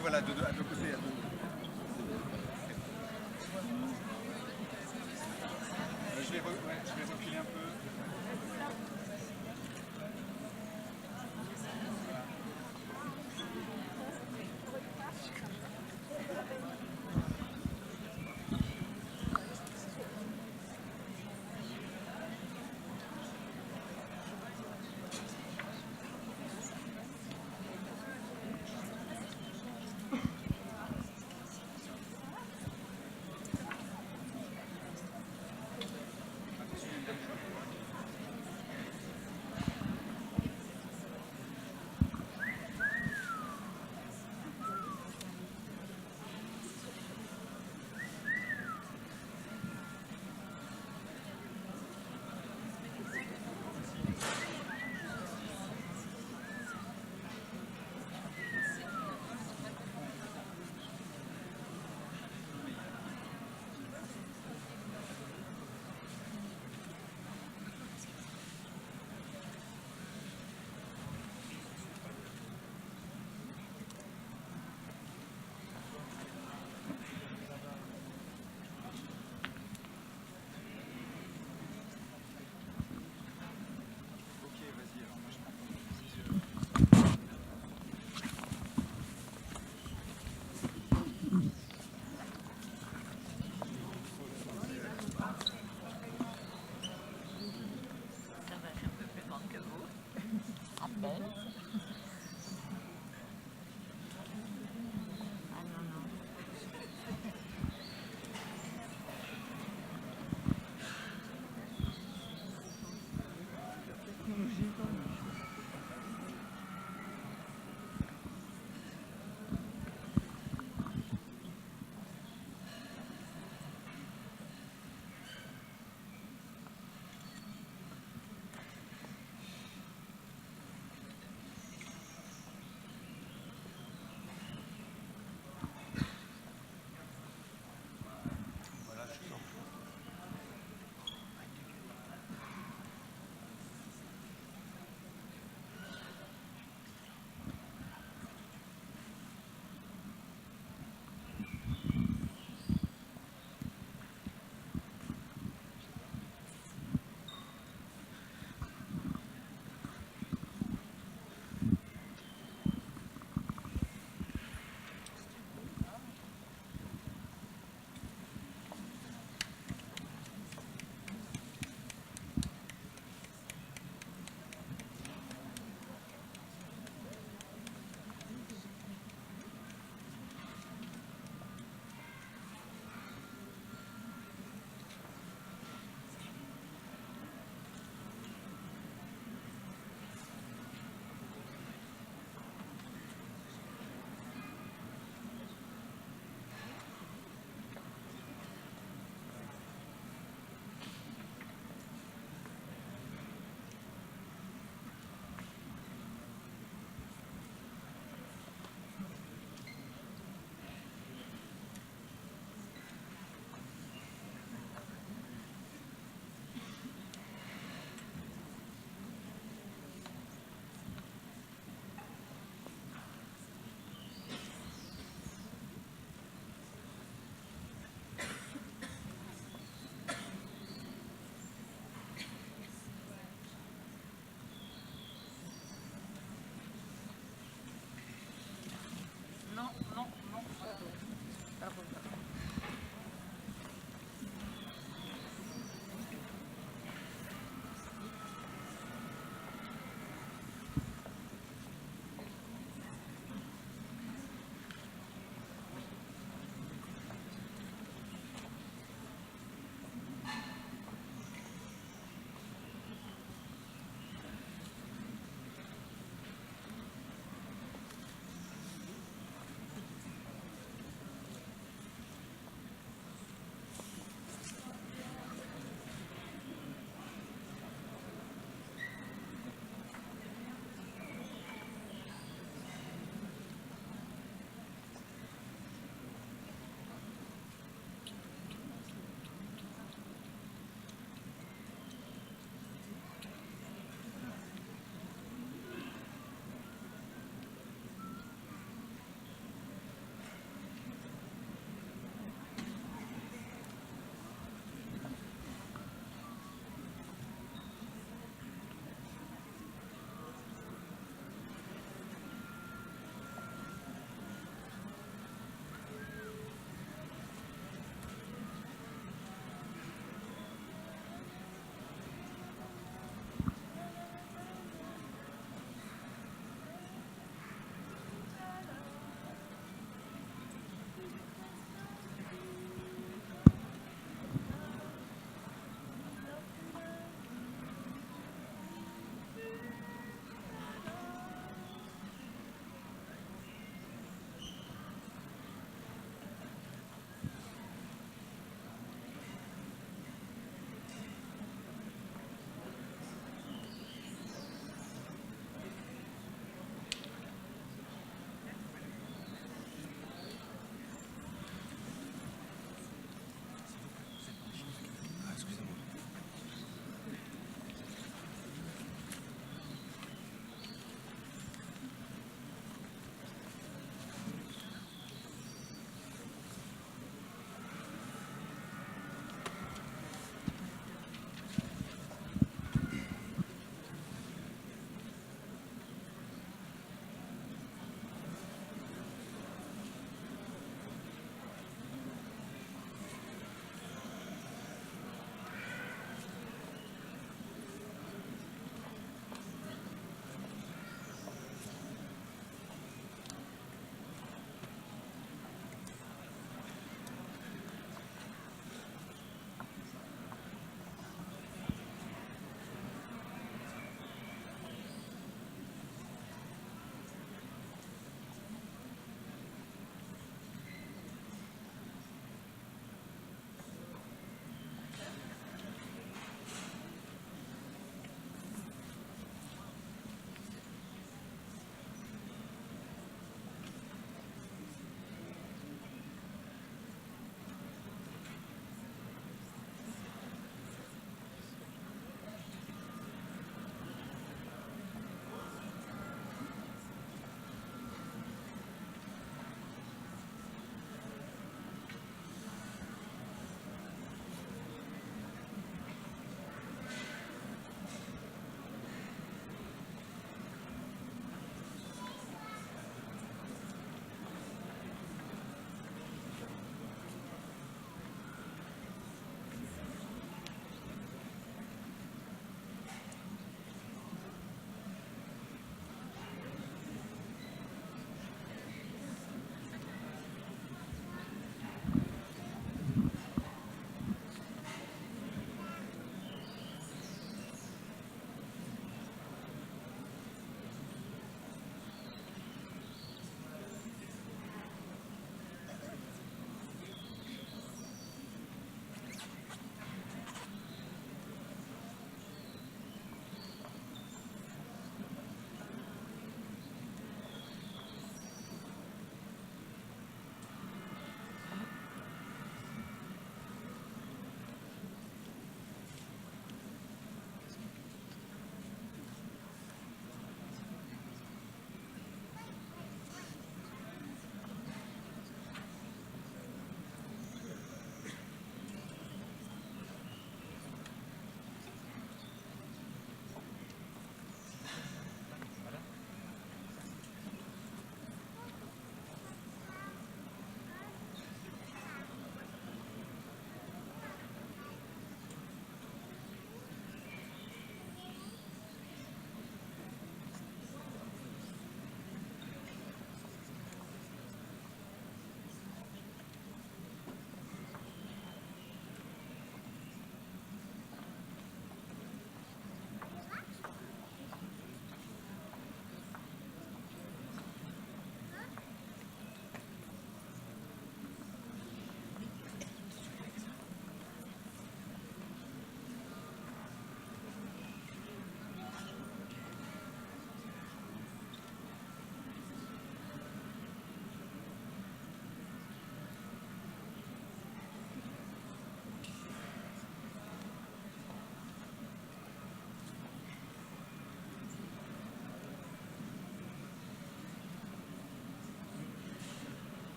voilà, à deux côtés. Je vais reculer un peu.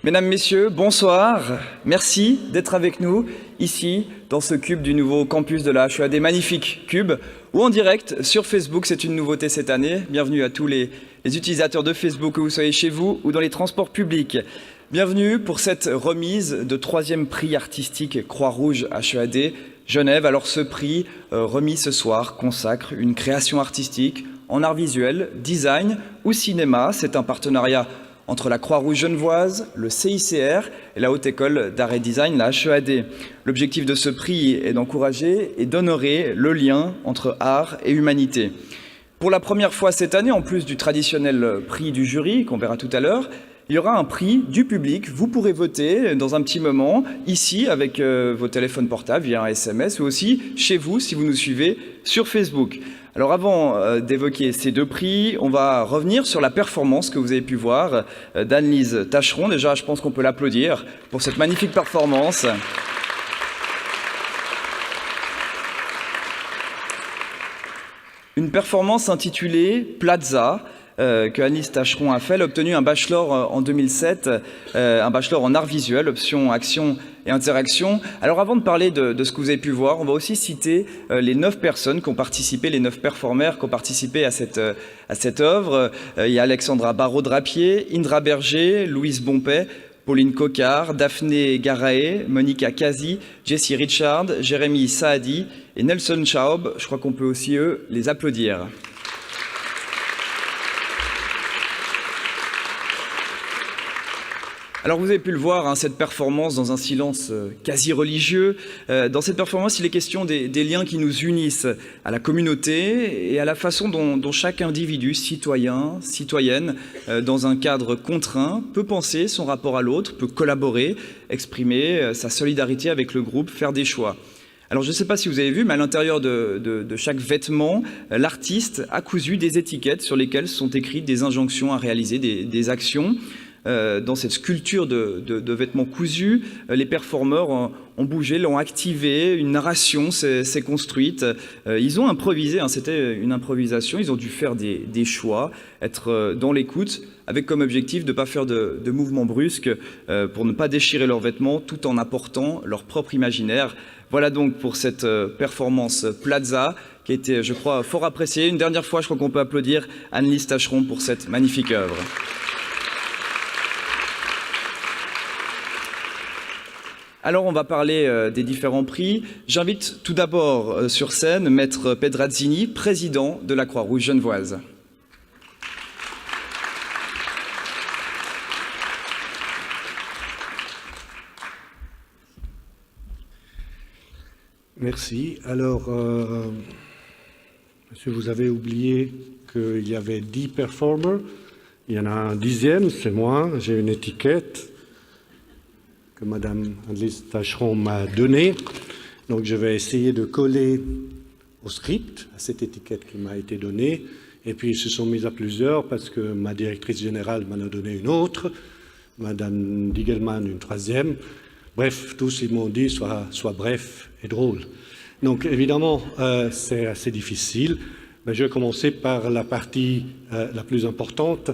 Mesdames, Messieurs, bonsoir. Merci d'être avec nous ici, dans ce cube du nouveau campus de la HEAD, magnifique cube, ou en direct sur Facebook, c'est une nouveauté cette année. Bienvenue à tous les utilisateurs de Facebook, que vous soyez chez vous ou dans les transports publics. Bienvenue pour cette remise de 3e prix artistique Croix-Rouge HEAD Genève. Alors ce prix remis ce soir consacre une création artistique en art visuel, design ou cinéma. C'est un partenariat entre la Croix-Rouge genevoise, le CICR et la Haute École d'Art et Design, la HEAD. L'objectif de ce prix est d'encourager et d'honorer le lien entre art et humanité. Pour la première fois cette année, en plus du traditionnel prix du jury, qu'on verra tout à l'heure, il y aura un prix du public. Vous pourrez voter dans un petit moment, ici, avec vos téléphones portables, via un SMS, ou aussi chez vous, si vous nous suivez sur Facebook. Alors avant d'évoquer ces deux prix, on va revenir sur la performance que vous avez pu voir d'Anne-Lise Tacheron. Déjà, je pense qu'on peut l'applaudir pour cette magnifique performance. Une performance intitulée Plaza, que Anne-Lise Tacheron a fait. Elle a obtenu un bachelor en 2007, un bachelor en art visuel, option action et interaction. Alors avant de parler de ce que vous avez pu voir, on va aussi citer les 9 personnes qui ont participé, les 9 performeurs qui ont participé à cette œuvre. Il y a Alexandra Barraud-Drapier, Indra Berger, Louise Bompet, Pauline Cocard, Daphné Garae, Monica Kazi, Jessie Richard, Jérémy Saadi et Nelson Schaub. Je crois qu'on peut aussi, eux, les applaudir. Alors vous avez pu le voir, cette performance dans un silence quasi religieux. Dans cette performance, il est question des liens qui nous unissent à la communauté et à la façon dont chaque individu, citoyen, citoyenne, dans un cadre contraint, peut penser son rapport à l'autre, peut collaborer, exprimer sa solidarité avec le groupe, faire des choix. Alors je ne sais pas si vous avez vu, mais à l'intérieur de chaque vêtement, l'artiste a cousu des étiquettes sur lesquelles sont écrites des injonctions à réaliser, des actions. Dans cette sculpture de vêtements cousus, les performeurs ont bougé, l'ont activé, une narration s'est construite. Ils ont improvisé, c'était une improvisation, ils ont dû faire des choix, être dans l'écoute, avec comme objectif de ne pas faire de mouvements brusques, pour ne pas déchirer leurs vêtements, tout en apportant leur propre imaginaire. Voilà donc pour cette performance Plaza, qui a été, je crois, fort appréciée. Une dernière fois, je crois qu'on peut applaudir Anne-Lise Tacheron pour cette magnifique œuvre. Alors on va parler des différents prix. J'invite tout d'abord sur scène Maître Pedrazzini, président de la Croix-Rouge genevoise. Merci. Alors, monsieur, vous avez oublié qu'il y avait 10 performers. Il y en a un 10e, c'est moi. J'ai une étiquette que Madame Anne-Lise Tacheron m'a donnée. Donc je vais essayer de coller au script, à cette étiquette qui m'a été donnée. Et puis ils se sont mis à plusieurs parce que ma directrice générale m'en a donné une autre, Madame Digelman une 3e. Bref, tous ils m'ont dit soit bref et drôle. Donc évidemment, c'est assez difficile. Mais je vais commencer par la partie la plus importante.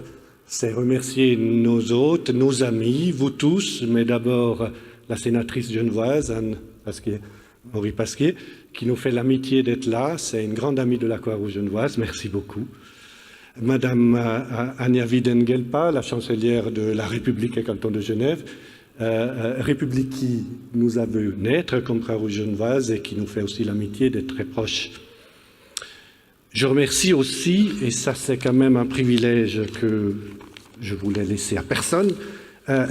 C'est remercier nos hôtes, nos amis, vous tous, mais d'abord la sénatrice genevoise, Henri Pasquier, qui nous fait l'amitié d'être là. C'est une grande amie de la Croix-Rouge genevoise, merci beaucoup. Madame Anja Wiedengelpa, la chancelière de la République et canton de Genève, République qui nous a vu naître comme Croix-Rouge genevoise et qui nous fait aussi l'amitié d'être très proches. Je remercie aussi, et ça c'est quand même un privilège que je voulais laisser à personne,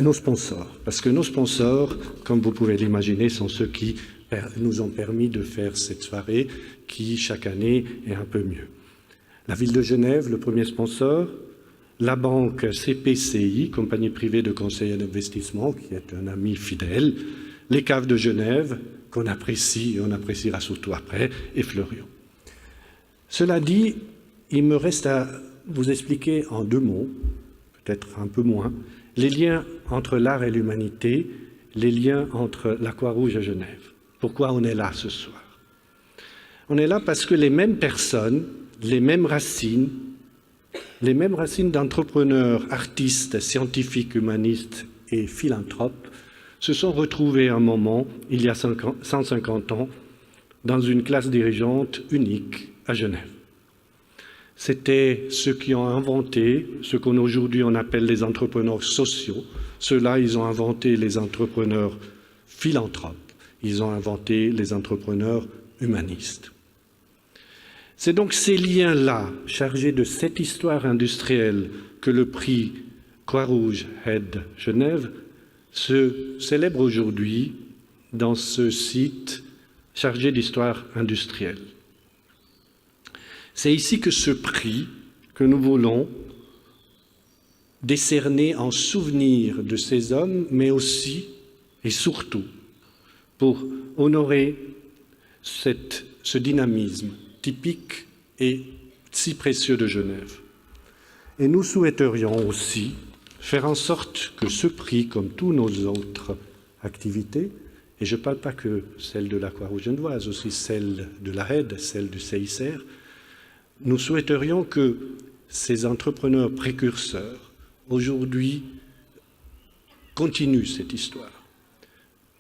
nos sponsors. Parce que nos sponsors, comme vous pouvez l'imaginer, sont ceux qui nous ont permis de faire cette soirée qui, chaque année, est un peu mieux. La Ville de Genève, le premier sponsor, la banque CPCI, compagnie privée de conseil et d'investissement, qui est un ami fidèle, les caves de Genève, qu'on apprécie et on appréciera surtout après, et Fleurion. Cela dit, il me reste à vous expliquer en 2 mots, peut-être un peu moins, les liens entre l'art et l'humanité, les liens entre la Croix-Rouge et Genève. Pourquoi on est là ce soir? On est là parce que les mêmes personnes, les mêmes racines d'entrepreneurs, artistes, scientifiques, humanistes et philanthropes, se sont retrouvés un moment, il y a 150 ans, dans une classe dirigeante unique à Genève. C'était ceux qui ont inventé ce qu'aujourd'hui on appelle les entrepreneurs sociaux. Ceux-là, ils ont inventé les entrepreneurs philanthropes. Ils ont inventé les entrepreneurs humanistes. C'est donc ces liens-là, chargés de cette histoire industrielle, que le prix Croix-Rouge Aide Genève se célèbre aujourd'hui dans ce site chargé d'histoire industrielle. C'est ici que ce prix que nous voulons décerner en souvenir de ces hommes, mais aussi et surtout pour honorer ce dynamisme typique et si précieux de Genève. Et nous souhaiterions aussi faire en sorte que ce prix, comme toutes nos autres activités, et je ne parle pas que celle de la Croix-Rouge genevoise, aussi celle de la RAID, celle du CICR, nous souhaiterions que ces entrepreneurs précurseurs, aujourd'hui, continuent cette histoire.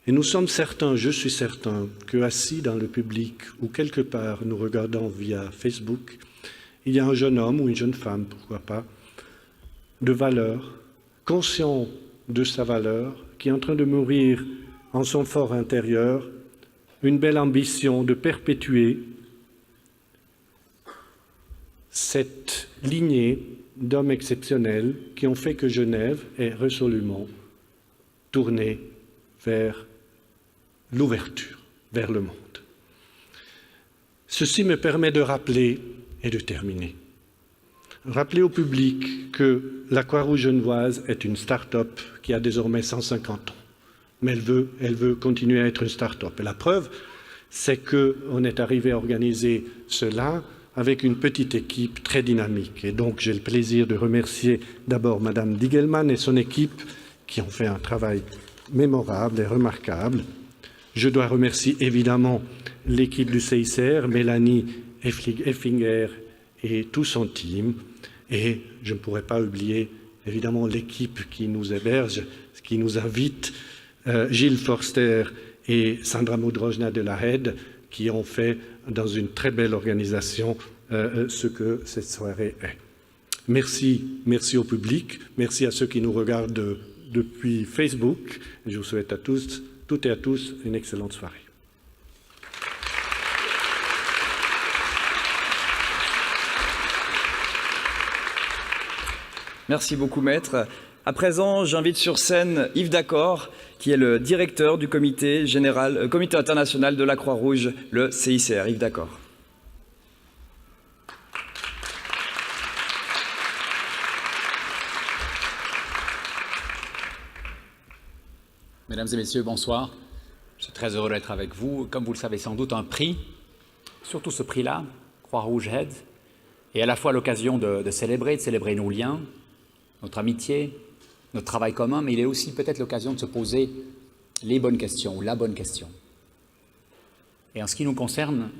Et nous sommes certains, je suis certain, que assis dans le public ou quelque part nous regardant via Facebook, il y a un jeune homme ou une jeune femme, pourquoi pas, de valeur, conscient de sa valeur, qui est en train de mûrir en son fort intérieur une belle ambition de perpétuer cette lignée d'hommes exceptionnels qui ont fait que Genève est résolument tournée vers l'ouverture, vers le monde. Ceci me permet de rappeler et de terminer. Rappeler au public que la Croix-Rouge genevoise est une start-up qui a désormais 150 ans. Mais elle veut continuer à être une start-up. Et la preuve, c'est qu'on est arrivé à organiser cela avec une petite équipe très dynamique. Et donc, j'ai le plaisir de remercier d'abord Madame Digelman et son équipe qui ont fait un travail mémorable et remarquable. Je dois remercier évidemment l'équipe du CICR, Mélanie Effinger et tout son team. Et je ne pourrais pas oublier évidemment l'équipe qui nous héberge, qui nous invite, Gilles Forster et Sandra Moudrojna de la RAID, qui ont fait dans une très belle organisation ce que cette soirée est. Merci au public, merci à ceux qui nous regardent depuis Facebook. Je vous souhaite à tous, toutes et à tous, une excellente soirée. Merci beaucoup, Maître. À présent, j'invite sur scène Yves Dacor, qui est le directeur du comité international de la Croix-Rouge, le CICR. Yves Dacor. Mesdames et messieurs, bonsoir. Je suis très heureux d'être avec vous. Comme vous le savez sans doute, un prix, surtout ce prix-là, Croix-Rouge Aide, est à la fois l'occasion de célébrer nos liens, notre amitié, notre travail commun, mais il est aussi peut-être l'occasion de se poser les bonnes questions, ou la bonne question. Et en ce qui nous concerne,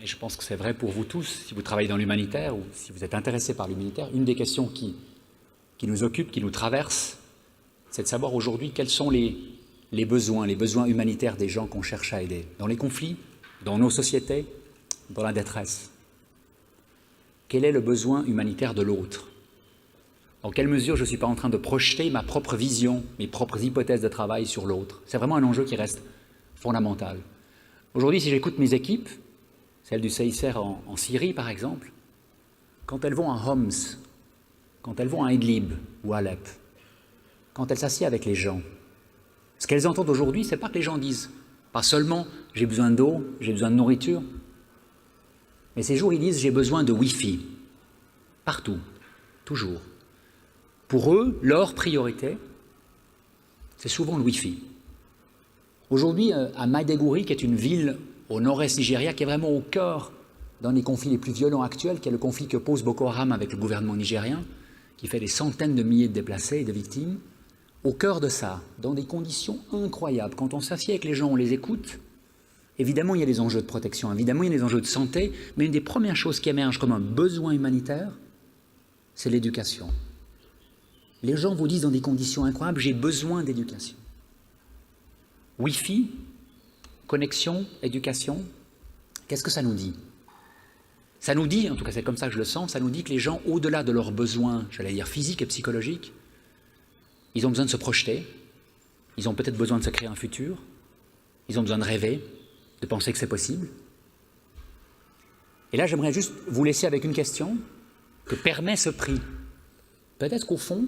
et je pense que c'est vrai pour vous tous, si vous travaillez dans l'humanitaire ou si vous êtes intéressé par l'humanitaire, une des questions qui nous occupe, qui nous traverse, c'est de savoir aujourd'hui quels sont les besoins humanitaires des gens qu'on cherche à aider, dans les conflits, dans nos sociétés, dans la détresse. Quel est le besoin humanitaire de l'autre? Dans quelle mesure je ne suis pas en train de projeter ma propre vision, mes propres hypothèses de travail sur l'autre? C'est vraiment un enjeu qui reste fondamental. Aujourd'hui, si j'écoute mes équipes, celles du CICR en Syrie par exemple, quand elles vont à Homs, quand elles vont à Idlib ou à Alep, quand elles s'assiedent avec les gens, ce qu'elles entendent aujourd'hui, ce n'est pas que les gens disent pas seulement « j'ai besoin d'eau, j'ai besoin de nourriture », mais ces jours, ils disent « j'ai besoin de Wi-Fi », partout, toujours. Pour eux, leur priorité, c'est souvent le Wi-Fi. Aujourd'hui, à Maïdougouri, qui est une ville au nord-est Nigeria, qui est vraiment au cœur d'un des conflits les plus violents actuels, qui est le conflit que pose Boko Haram avec le gouvernement nigérien, qui fait des centaines de milliers de déplacés et de victimes, au cœur de ça, dans des conditions incroyables. Quand on s'assied avec les gens, on les écoute, évidemment il y a des enjeux de protection, évidemment il y a des enjeux de santé, mais une des premières choses qui émergent comme un besoin humanitaire, c'est l'éducation. Les gens vous disent dans des conditions incroyables, j'ai besoin d'éducation. Wi-Fi, connexion, éducation, qu'est-ce que ça nous dit? Ça nous dit, en tout cas c'est comme ça que je le sens, ça nous dit que les gens, au-delà de leurs besoins, j'allais dire physiques et psychologiques, ils ont besoin de se projeter, ils ont peut-être besoin de se créer un futur, ils ont besoin de rêver, de penser que c'est possible. Et là, j'aimerais juste vous laisser avec une question que permet ce prix. Peut-être qu'au fond,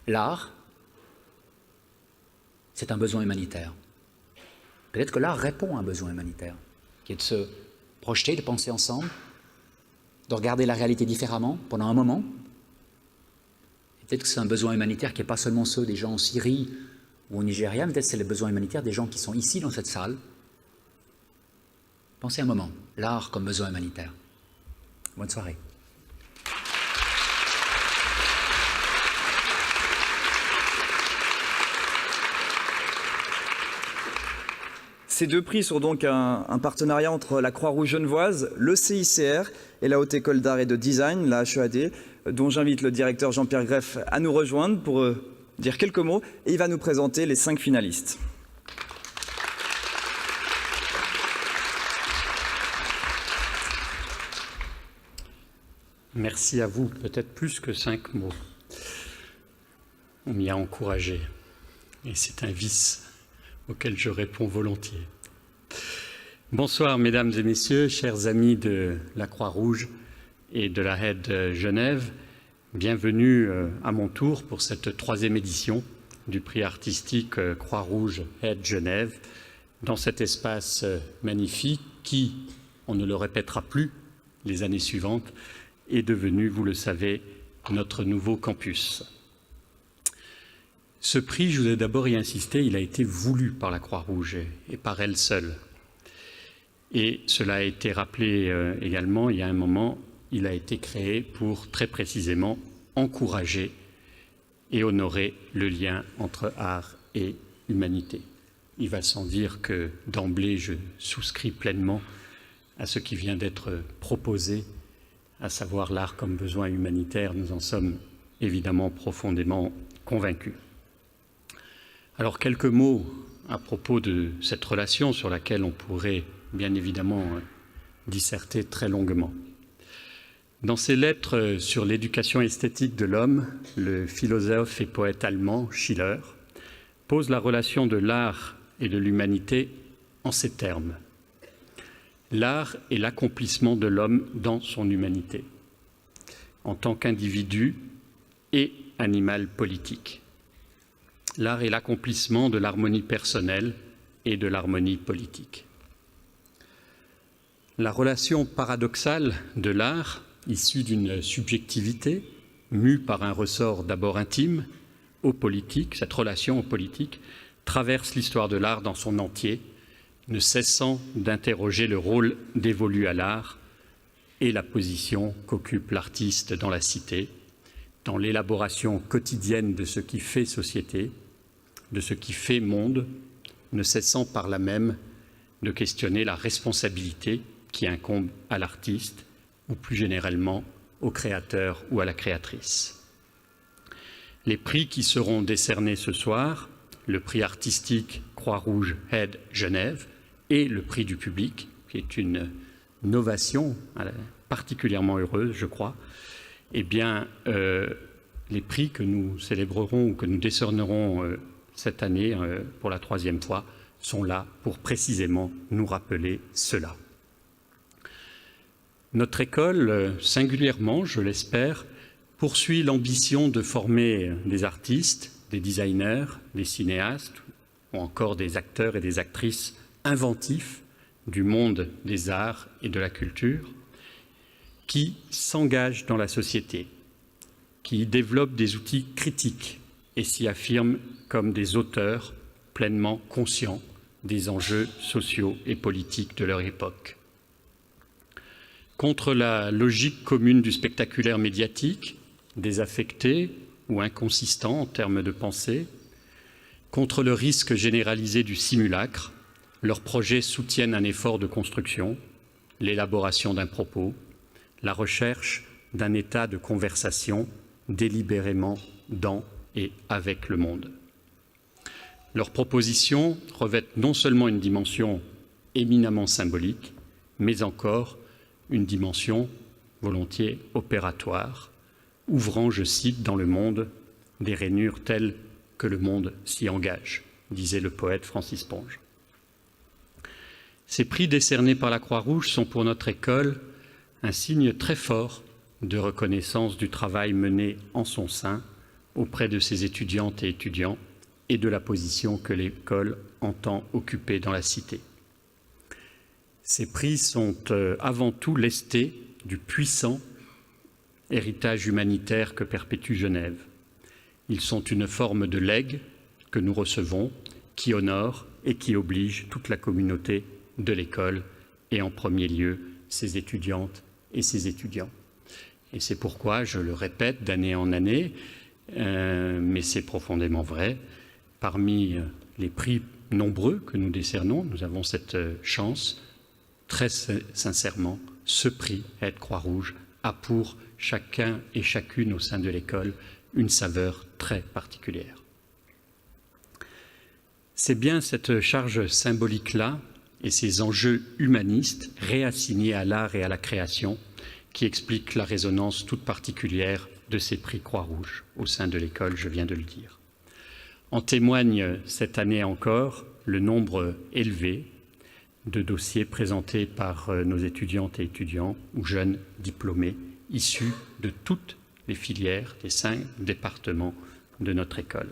l'art, c'est un besoin humanitaire. Peut-être que l'art répond à un besoin humanitaire, qui est de se projeter, de penser ensemble, de regarder la réalité différemment pendant un moment. Et peut-être que c'est un besoin humanitaire qui n'est pas seulement ceux des gens en Syrie ou au Nigeria, mais peut-être que c'est le besoin humanitaire des gens qui sont ici dans cette salle. Pensez un moment, l'art comme besoin humanitaire. Bonne soirée. Ces deux prix sont donc un partenariat entre la Croix-Rouge genevoise, le CICR et la Haute École d'Art et de Design, la HEAD, dont j'invite le directeur Jean-Pierre Greff à nous rejoindre pour dire quelques mots, et il va nous présenter les 5 finalistes. Merci à vous, peut-être plus que 5 mots. On m'y a encouragé, et c'est un vice auquel je réponds volontiers. Bonsoir, mesdames et messieurs, chers amis de la Croix-Rouge et de la HEAD Genève. Bienvenue à mon tour pour cette 3e édition du prix artistique Croix-Rouge HEAD Genève, dans cet espace magnifique qui, on ne le répétera plus les années suivantes, est devenu, vous le savez, notre nouveau campus. Ce prix, je voudrais d'abord y insister, il a été voulu par la Croix-Rouge et par elle seule. Et cela a été rappelé également, il y a un moment, il a été créé pour très précisément encourager et honorer le lien entre art et humanité. Il va sans dire que d'emblée, je souscris pleinement à ce qui vient d'être proposé, à savoir l'art comme besoin humanitaire. Nous en sommes évidemment profondément convaincus. Alors, quelques mots à propos de cette relation sur laquelle on pourrait bien évidemment disserter très longuement. Dans ses lettres sur l'éducation esthétique de l'homme, le philosophe et poète allemand Schiller pose la relation de l'art et de l'humanité en ces termes. L'art est l'accomplissement de l'homme dans son humanité, en tant qu'individu et animal politique. L'art est l'accomplissement de l'harmonie personnelle et de l'harmonie politique. La relation paradoxale de l'art, issue d'une subjectivité, mue par un ressort d'abord intime, au politique, cette relation au politique, traverse l'histoire de l'art dans son entier, ne cessant d'interroger le rôle dévolu à l'art et la position qu'occupe l'artiste dans la cité, dans l'élaboration quotidienne de ce qui fait société, de ce qui fait monde, ne cessant par là même de questionner la responsabilité qui incombe à l'artiste ou plus généralement au créateur ou à la créatrice. Les prix qui seront décernés ce soir, le prix artistique Croix-Rouge HEAD Genève et le prix du public, qui est une novation particulièrement heureuse, je crois, eh bien, les prix que nous célébrerons ou que nous décernerons cette année pour la 3e fois sont là pour précisément nous rappeler cela. Notre école, singulièrement, je l'espère, poursuit l'ambition de former des artistes, des designers, des cinéastes ou encore des acteurs et des actrices inventifs du monde des arts et de la culture qui s'engagent dans la société, qui développent des outils critiques et s'y affirment comme des auteurs pleinement conscients des enjeux sociaux et politiques de leur époque. Contre la logique commune du spectaculaire médiatique, désaffecté ou inconsistant en termes de pensée, contre le risque généralisé du simulacre, leurs projets soutiennent un effort de construction, l'élaboration d'un propos, la recherche d'un état de conversation délibérément dans et avec le monde. Leurs propositions revêtent non seulement une dimension éminemment symbolique, mais encore une dimension volontiers opératoire, ouvrant, je cite, dans le monde des rainures telles que le monde s'y engage, disait le poète Francis Ponge. Ces prix décernés par la Croix-Rouge sont pour notre école un signe très fort de reconnaissance du travail mené en son sein auprès de ses étudiantes et étudiants et de la position que l'école entend occuper dans la cité. Ces prix sont avant tout lestés du puissant héritage humanitaire que perpétue Genève. Ils sont une forme de legs que nous recevons, qui honore et qui oblige toute la communauté de l'école et en premier lieu ses étudiantes et ses étudiants. Et c'est pourquoi, je le répète d'année en année, mais c'est profondément vrai, parmi les prix nombreux que nous décernons, nous avons cette chance, très sincèrement, ce prix Aide Croix-Rouge a pour chacun et chacune au sein de l'école une saveur très particulière. C'est bien cette charge symbolique-là et ces enjeux humanistes réassignés à l'art et à la création qui expliquent la résonance toute particulière de ces prix Croix-Rouge au sein de l'école, je viens de le dire. En témoigne cette année encore le nombre élevé de dossiers présentés par nos étudiantes et étudiants ou jeunes diplômés issus de toutes les filières des 5 départements de notre école.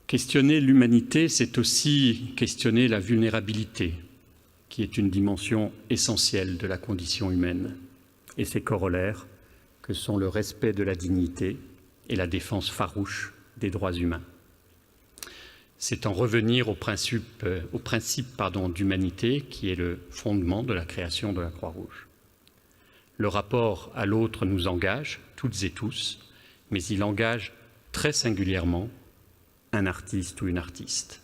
Questionner l'humanité, c'est aussi questionner la vulnérabilité, qui est une dimension essentielle de la condition humaine, et ses corollaires, que sont le respect de la dignité et la défense farouche des droits humains. C'est en revenir au principe d'humanité qui est le fondement de la création de la Croix-Rouge. Le rapport à l'autre nous engage, toutes et tous, mais il engage très singulièrement un artiste ou une artiste.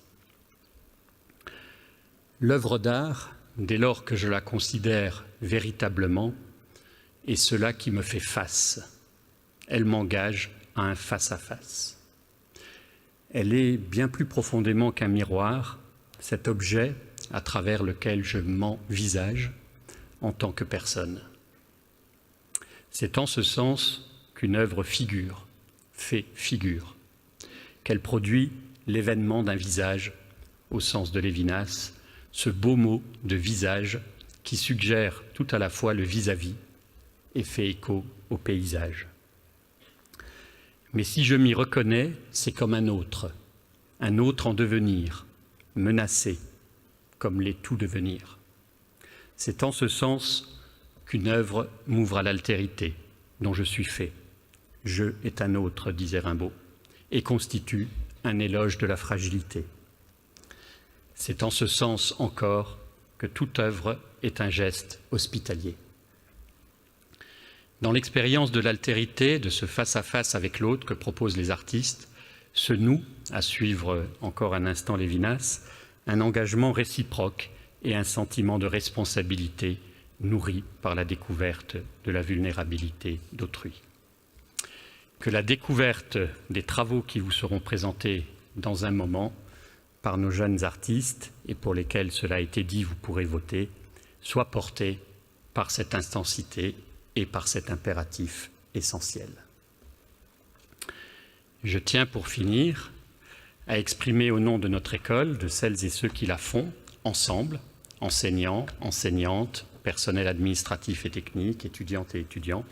L'œuvre d'art, dès lors que je la considère véritablement, est cela qui me fait face. Elle m'engage à un face-à-face. Elle est bien plus profondément qu'un miroir, cet objet à travers lequel je m'envisage en tant que personne. C'est en ce sens qu'une œuvre figure, fait figure, qu'elle produit l'événement d'un visage, au sens de Lévinas, ce beau mot de visage qui suggère tout à la fois le vis-à-vis et fait écho au paysage. Mais si je m'y reconnais, c'est comme un autre en devenir, menacé, comme l'est tout devenir. C'est en ce sens qu'une œuvre m'ouvre à l'altérité dont je suis fait. Je est un autre, disait Rimbaud, et constitue un éloge de la fragilité. C'est en ce sens encore que toute œuvre est un geste hospitalier. Dans l'expérience de l'altérité, de ce face-à-face avec l'autre que proposent les artistes, se noue, à suivre encore un instant Lévinas, un engagement réciproque et un sentiment de responsabilité nourri par la découverte de la vulnérabilité d'autrui. Que la découverte des travaux qui vous seront présentés dans un moment par nos jeunes artistes et pour lesquels cela a été dit, vous pourrez voter, soit portée par cette intensité et par cet impératif essentiel. Je tiens pour finir à exprimer au nom de notre école, de celles et ceux qui la font, ensemble, enseignants, enseignantes, personnel administratif et technique, étudiantes et étudiants,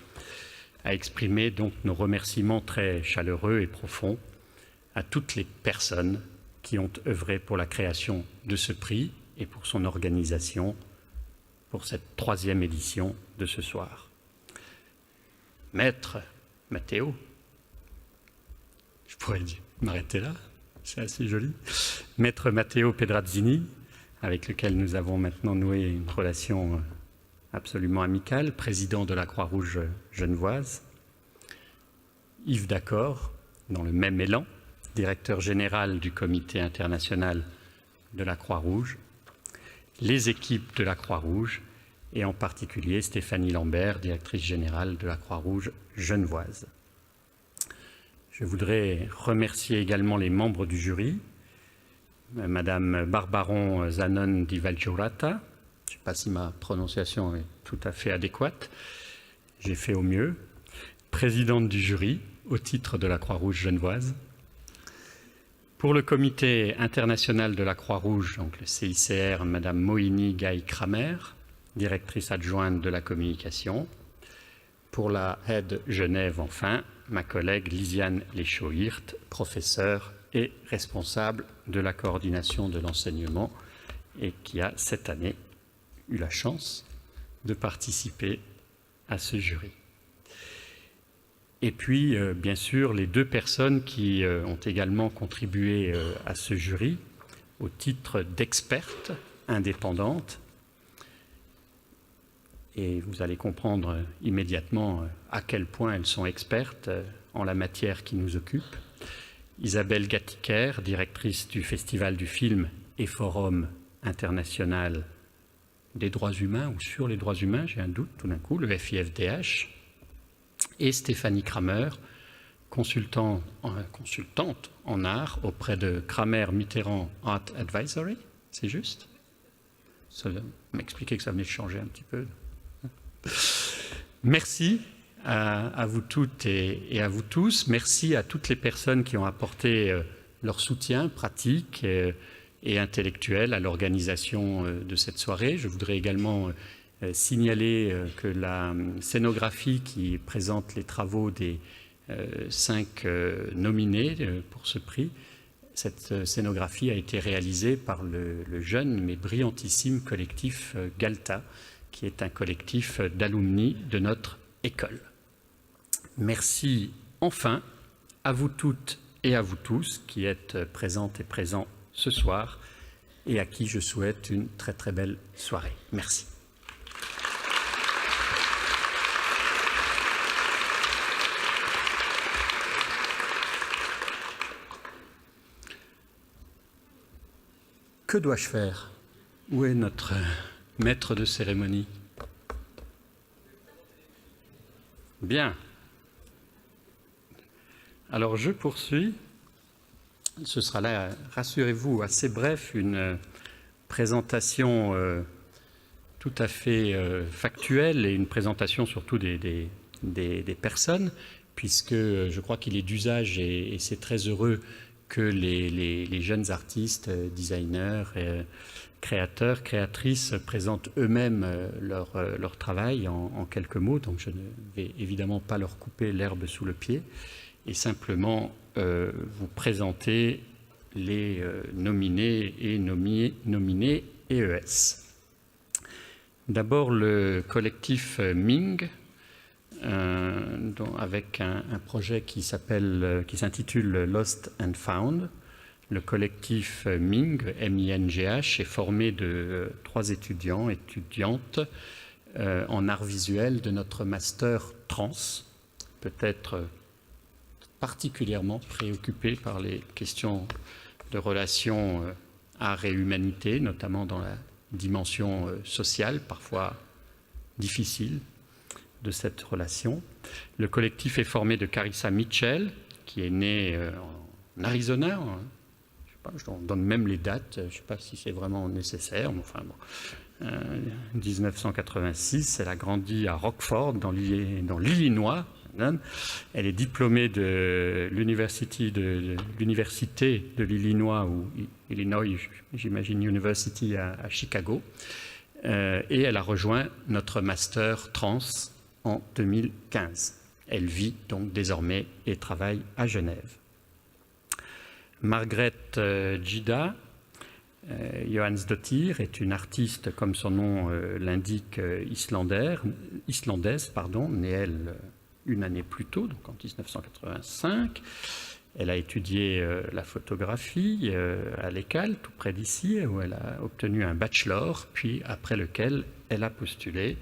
à exprimer donc nos remerciements très chaleureux et profonds à toutes les personnes qui ont œuvré pour la création de ce prix et pour son organisation pour cette 3e édition de ce soir. Maître Matteo, je pourrais m'arrêter là, c'est assez joli. Maître Matteo Pedrazzini, avec lequel nous avons maintenant noué une relation absolument amicale, président de la Croix-Rouge genevoise. Yves Dacor, dans le même élan, directeur général du Comité international de la Croix-Rouge, les équipes de la Croix-Rouge et en particulier Stéphanie Lambert, directrice générale de la Croix-Rouge genevoise. Je voudrais remercier également les membres du jury, Madame Barbaron Zanon di Valgiurata, je ne sais pas si ma prononciation est tout à fait adéquate, j'ai fait au mieux, présidente du jury au titre de la Croix-Rouge genevoise. Pour le comité international de la Croix-Rouge, donc le CICR, Madame Moini Gaï-Kramer, directrice adjointe de la communication. Pour la Head Genève, enfin, ma collègue Lisiane Lechaud-Hirt, professeure et responsable de la coordination de l'enseignement et qui a cette année eu la chance de participer à ce jury. Et puis, bien sûr, les deux personnes qui ont également contribué à ce jury au titre d'expertes indépendantes. Et vous allez comprendre immédiatement à quel point elles sont expertes en la matière qui nous occupe. Isabelle Gattiker, directrice du Festival du film et Forum international des droits humains, ou sur les droits humains, j'ai un doute tout d'un coup, le FIFDH. Et Stéphanie Kramer, consultante en art auprès de Kramer Mitterrand Art Advisory, c'est juste? Ça m'expliquait que ça venait de changer un petit peu. Merci à vous toutes et à vous tous. Merci à toutes les personnes qui ont apporté leur soutien pratique et intellectuel à l'organisation de cette soirée. Je voudrais également signaler que la scénographie qui présente les travaux des 5 nominés pour ce prix, cette scénographie a été réalisée par le jeune mais brillantissime collectif Galta, qui est un collectif d'alumni de notre école. Merci enfin à vous toutes et à vous tous qui êtes présentes et présents ce soir et à qui je souhaite une très très belle soirée. Merci. Que dois-je faire? Où est notre maître de cérémonie? Bien. Alors je poursuis. Ce sera là, rassurez-vous, assez bref, une présentation tout à fait factuelle et une présentation surtout des personnes, puisque je crois qu'il est d'usage et c'est très heureux que les jeunes artistes, designers, créateurs, créatrices présentent eux-mêmes leur travail en quelques mots. Donc je ne vais évidemment pas leur couper l'herbe sous le pied et simplement vous présenter les nominés et nominés EES. D'abord le collectif Ming, avec un projet qui s'intitule Lost and Found. Le collectif Ming, M-I-N-G-H, est formé de 3 étudiantes en art visuel de notre master trans, peut-être particulièrement préoccupés par les questions de relations art et humanité, notamment dans la dimension sociale, parfois difficile, de cette relation. Le collectif est formé de Carissa Mitchell, qui est née en Arizona. Je sais pas, je donne même les dates, je ne sais pas si c'est vraiment nécessaire, mais enfin bon. 1986, elle a grandi à Rockford, dans l'Illinois. Elle est diplômée de l'université de l'Illinois, ou Illinois, j'imagine University à Chicago. Et elle a rejoint notre master trans en 2015. Elle vit donc désormais et travaille à Genève. Margret Gida Johansdottir est une artiste, comme son nom l'indique, islandaise, née elle une année plus tôt, donc en 1985. Elle a étudié la photographie à l'ECAL, tout près d'ici, où elle a obtenu un bachelor, puis après lequel elle a postulé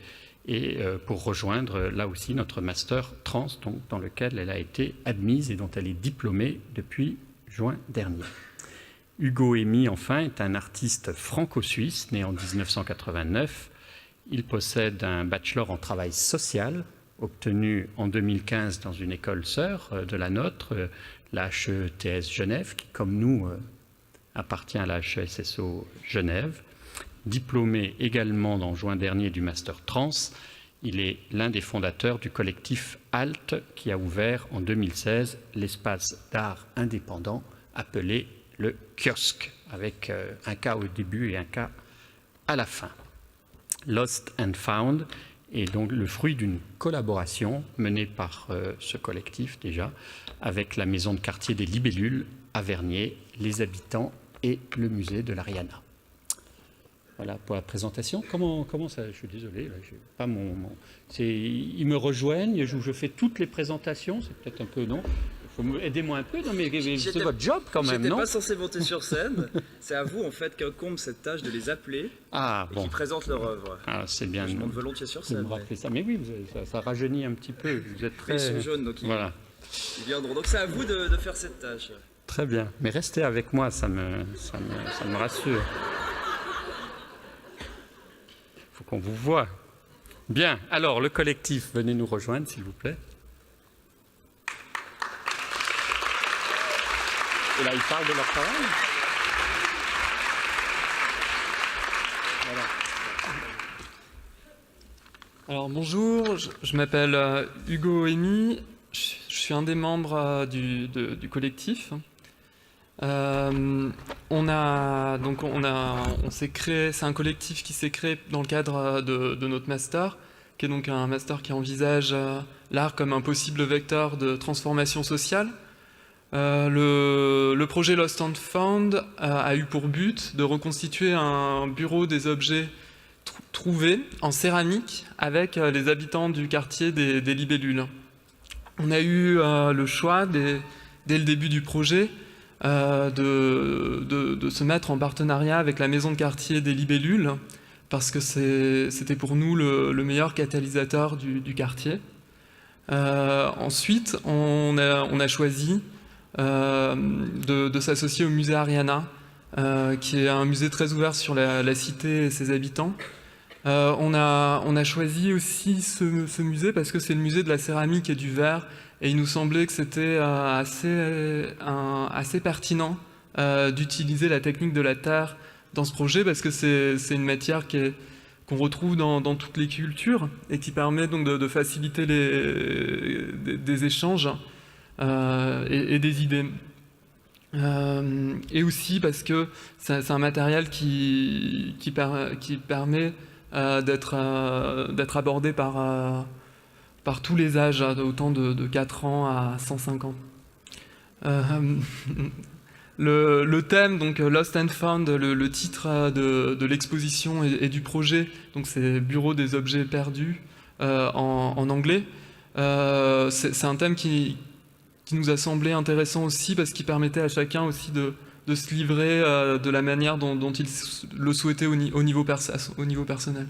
et pour rejoindre là aussi notre master trans, donc, dans lequel elle a été admise et dont elle est diplômée depuis juin dernier. Hugo Emy, enfin, est un artiste franco-suisse, né en 1989. Il possède un bachelor en travail social obtenu en 2015 dans une école sœur de la nôtre, la HETS Genève, qui, comme nous, appartient à la HESSO Genève. Diplômé également en juin dernier du Master Trans, il est l'un des fondateurs du collectif HALT qui a ouvert en 2016 l'espace d'art indépendant appelé le kiosque, avec un K au début et un K à la fin. Lost and Found est donc le fruit d'une collaboration menée par ce collectif déjà avec la maison de quartier des Libellules à Vernier, les habitants et le musée de l'Ariana. Voilà pour la présentation. Comment ça? Je suis désolé, là, pas ils me rejoignent, je fais toutes les présentations, c'est peut-être un peu, non? Aidez-moi un peu, non mais c'est votre job quand même, non? J'étais pas censé monter sur scène, c'est à vous en fait qu'incombe cette tâche de les appeler et qui présentent leur œuvre. Ah, c'est bien. Je monte volontiers sur scène. Vous me rappelez ça, mais oui, ça rajeunit un petit peu, vous êtes très... Ils sont jaunes, donc voilà. Ils viendront. Donc c'est à vous de faire cette tâche. Très bien, mais restez avec moi, ça me rassure. Il faut qu'on vous voie. Bien, alors le collectif, venez nous rejoindre s'il vous plaît. Et là, ils parlent de leur travail. Voilà. Alors bonjour, je m'appelle Hugo Emy, je suis un des membres du collectif. On s'est créé, c'est un collectif qui s'est créé dans le cadre de notre master, qui est donc un master qui envisage l'art comme un possible vecteur de transformation sociale. Le projet Lost and Found a eu pour but de reconstituer un bureau des objets trouvés en céramique avec les habitants du quartier des Libellules. On a eu le choix, dès le début du projet, de se mettre en partenariat avec la maison de quartier des Libellules, parce que c'était pour nous le meilleur catalyseur du quartier. Ensuite, on a choisi de s'associer au musée Ariana, qui est un musée très ouvert sur la cité et ses habitants. On a choisi aussi ce musée parce que c'est le musée de la céramique et du verre, et il nous semblait que c'était assez pertinent d'utiliser la technique de la terre dans ce projet, parce que c'est une matière qu'on retrouve dans toutes les cultures et qui permet donc de faciliter des échanges et des idées. Et aussi parce que c'est un matériel qui permet d'être abordé par tous les âges, autant de 4 ans à 105 ans. Le thème, donc Lost and Found, le titre de l'exposition et du projet, donc c'est Bureau des objets perdus en anglais. C'est un thème qui nous a semblé intéressant aussi parce qu'il permettait à chacun aussi de se livrer de la manière dont il le souhaitait au niveau personnel.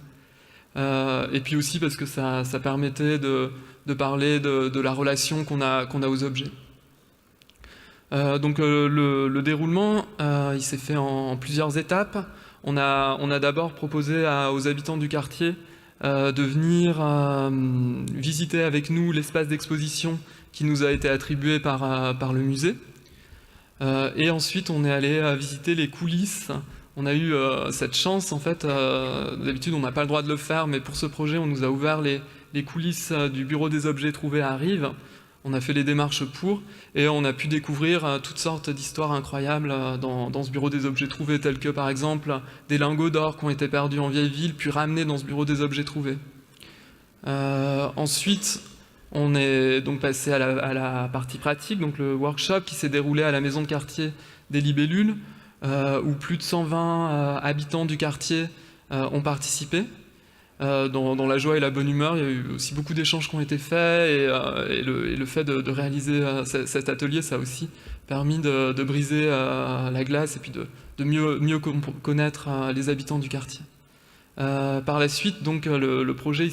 Et puis aussi parce que ça permettait de parler de la relation qu'on a aux objets. Donc le déroulement, il s'est fait en plusieurs étapes. On a d'abord proposé aux habitants du quartier de venir visiter avec nous l'espace d'exposition qui nous a été attribué par le musée. Et ensuite, on est allé visiter les coulisses. On a eu cette chance, en fait, d'habitude on n'a pas le droit de le faire, mais pour ce projet, on nous a ouvert les coulisses du bureau des objets trouvés à Rives. On a fait les démarches pour, et on a pu découvrir toutes sortes d'histoires incroyables dans ce bureau des objets trouvés, telles que par exemple des lingots d'or qui ont été perdus en vieille ville, puis ramenés dans ce bureau des objets trouvés. Ensuite, on est donc passé à la partie pratique, donc le workshop qui s'est déroulé à la maison de quartier des Libellules, où plus de 120 habitants du quartier ont participé. Dans la joie et la bonne humeur, il y a eu aussi beaucoup d'échanges qui ont été faits, et le fait de réaliser cet atelier, ça a aussi permis de briser la glace et puis de mieux connaître les habitants du quartier. Par la suite, donc, le projet